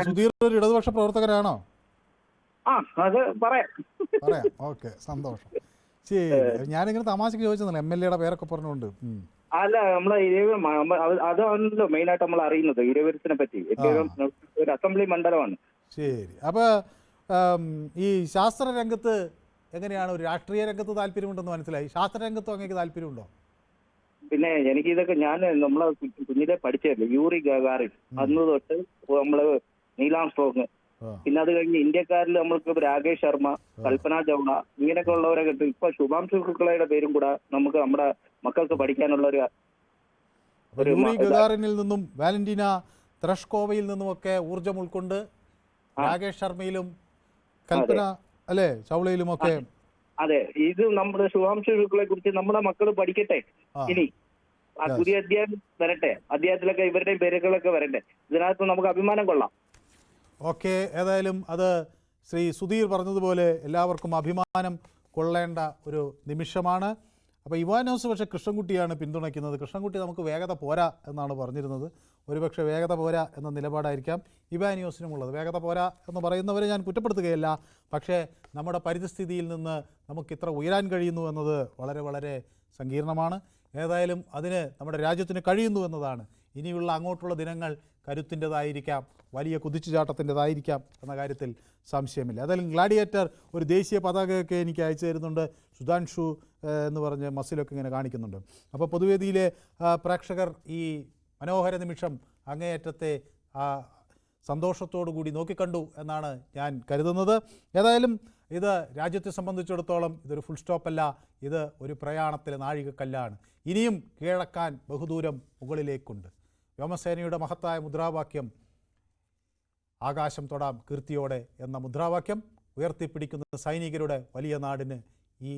സുധീർ ഒരു ഇടതുപക്ഷ പ്രവർത്തകരാണോ? അത് പറയാം. ഓക്കെ, സന്തോഷം. ശരി, ഞാനിങ്ങനെ തമാശക്ക് ചോദിച്ചതല്ല, MLA പേരൊക്കെ പറഞ്ഞുകൊണ്ട്. അല്ല, നമ്മളെ അതാണല്ലോ മെയിനായിട്ട് നമ്മൾ അറിയുന്നത് ഇരവിപുരത്തിനെ പറ്റി. ഒരു അസംബ്ലി മണ്ഡലമാണ്. ശരി, അപ്പൊ ഈ ശാസ്ത്ര രംഗത്ത് എങ്ങനെയാണ്? ഒരു രാഷ്ട്രീയ രംഗത്ത് താല്പര്യമുണ്ടെന്ന് മനസ്സിലായി. ശാസ്ത്ര രംഗത്തും അങ്ങനെ താല്പര്യമുണ്ടോ? പിന്നെ എനിക്ക് ഇതൊക്കെ നമ്മളെ കുഞ്ഞിലെ പഠിച്ചതല്ലേ, യൂറി ഗഗാറിൻ, അന്ന് തൊട്ട് നമ്മള് നീലാം സ്ട്രോങ്, പിന്നെ അത് കഴിഞ്ഞ് ഇന്ത്യക്കാരിൽ നമ്മൾക്ക് രാകേഷ് ശർമ്മ, കൽപ്പന ചൗള, ഇങ്ങനെയൊക്കെ ഉള്ളവരെ കിട്ടും. ഇപ്പൊ ശുഭാംശു ശുക്ലയുടെ പേരും കൂടെ നമുക്ക് നമ്മുടെ മക്കൾക്ക് പഠിക്കാനുള്ള യൂറി ഗഗാറിനിൽ നിന്നും വാലന്റീന തെരഷ്കോവയിൽ നിന്നുമൊക്കെ ഊർജം ഉൾക്കൊണ്ട് രാകേഷ് ശർമ്മയിലും കൽപ്പന അല്ലെ ചൗളയിലും ഒക്കെ. അതെ, ഇത് നമ്മുടെ ശുഭാംശു ശുക്ലയെ കുറിച്ച് നമ്മുടെ മക്കൾ പഠിക്കട്ടെ. ഇനി പുതിയ അധ്യായം വരട്ടെ, അധ്യായത്തിലൊക്കെ ഇവരുടെയും പേരുകളൊക്കെ വരട്ടെ. ഇതിനകത്ത് നമുക്ക് അഭിമാനം കൊള്ളാം. ഓക്കെ, ഏതായാലും അത് ശ്രീ സുധീർ പറഞ്ഞതുപോലെ എല്ലാവർക്കും അഭിമാനം കൊള്ളേണ്ട ഒരു നിമിഷമാണ്. അപ്പോൾ ഇവാനോസ് പക്ഷേ കൃഷ്ണൻകുട്ടിയാണ് പിന്തുണയ്ക്കുന്നത്. കൃഷ്ണൻകുട്ടി നമുക്ക് വേഗത പോരാ എന്നാണ് പറഞ്ഞിരുന്നത്. ഒരുപക്ഷെ വേഗത പോരാ എന്ന നിലപാടായിരിക്കാം ഇവാനിയോസിനുമുള്ളത്. വേഗത പോരാ എന്ന് പറയുന്നവരെ ഞാൻ കുറ്റപ്പെടുത്തുകയല്ല, പക്ഷേ നമ്മുടെ പരിസ്ഥിതിയിൽ നിന്ന് നമുക്കിത്ര ഉയരാൻ കഴിയുന്നു എന്നത് വളരെ വളരെ സങ്കീർണമാണ്. ഏതായാലും അതിന് നമ്മുടെ രാജ്യത്തിന് കഴിയുന്നു എന്നതാണ്. ഇനിയുള്ള അങ്ങോട്ടുള്ള ദിനങ്ങൾ കരുത്തിൻ്റെതായിരിക്കാം, വലിയ കുതിച്ചുചാട്ടത്തിൻ്റെതായിരിക്കാം എന്ന കാര്യത്തിൽ സംശയമില്ല. ഏതായാലും ഗ്ലാഡിയേറ്റർ ഒരു ദേശീയ പതാകയൊക്കെ എനിക്ക് അയച്ചു തരുന്നുണ്ട്. സുധാൻഷു എന്ന് പറഞ്ഞ് മസിലൊക്കെ ഇങ്ങനെ കാണിക്കുന്നുണ്ട്. അപ്പോൾ പൊതുവേദിയിലെ പ്രേക്ഷകർ ഈ മനോഹര നിമിഷം അങ്ങേയറ്റത്തെ സന്തോഷത്തോടു കൂടി നോക്കിക്കണ്ടു എന്നാണ് ഞാൻ കരുതുന്നത്. ഏതായാലും ഇത് രാജ്യത്തെ സംബന്ധിച്ചിടത്തോളം ഇതൊരു ഫുൾ സ്റ്റോപ്പല്ല, ഇത് ഒരു പ്രയാണത്തിലെ നാഴികക്കല്ലാണ്. ഇനിയും കീഴടക്കാൻ ബഹുദൂരം മുകളിലേക്കുണ്ട്. വ്യോമസേനയുടെ മഹത്തായ മുദ്രാവാക്യം ആകാശം തൊടാം കീർത്തിയോടെ എന്ന മുദ്രാവാക്യം ഉയർത്തിപ്പിടിക്കുന്ന സൈനികരുടെ വലിയ നാടിന് ഈ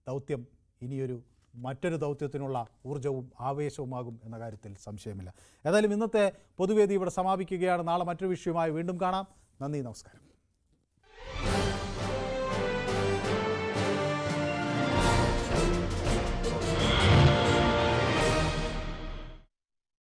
ദൗത്യം ഇനിയൊരു മറ്റൊരു ദൗത്യത്തിനുള്ള ഊർജ്ജവും ആവേശവുമാകും എന്ന കാര്യത്തിൽ സംശയമില്ല. ഏതായാലും ഇന്നത്തെ പൊതുവേദി ഇവിടെ സമാപിക്കുകയാണ്. നാളെ മറ്റൊരു വിഷയവുമായി വീണ്ടും കാണാം. നന്ദി, നമസ്കാരം.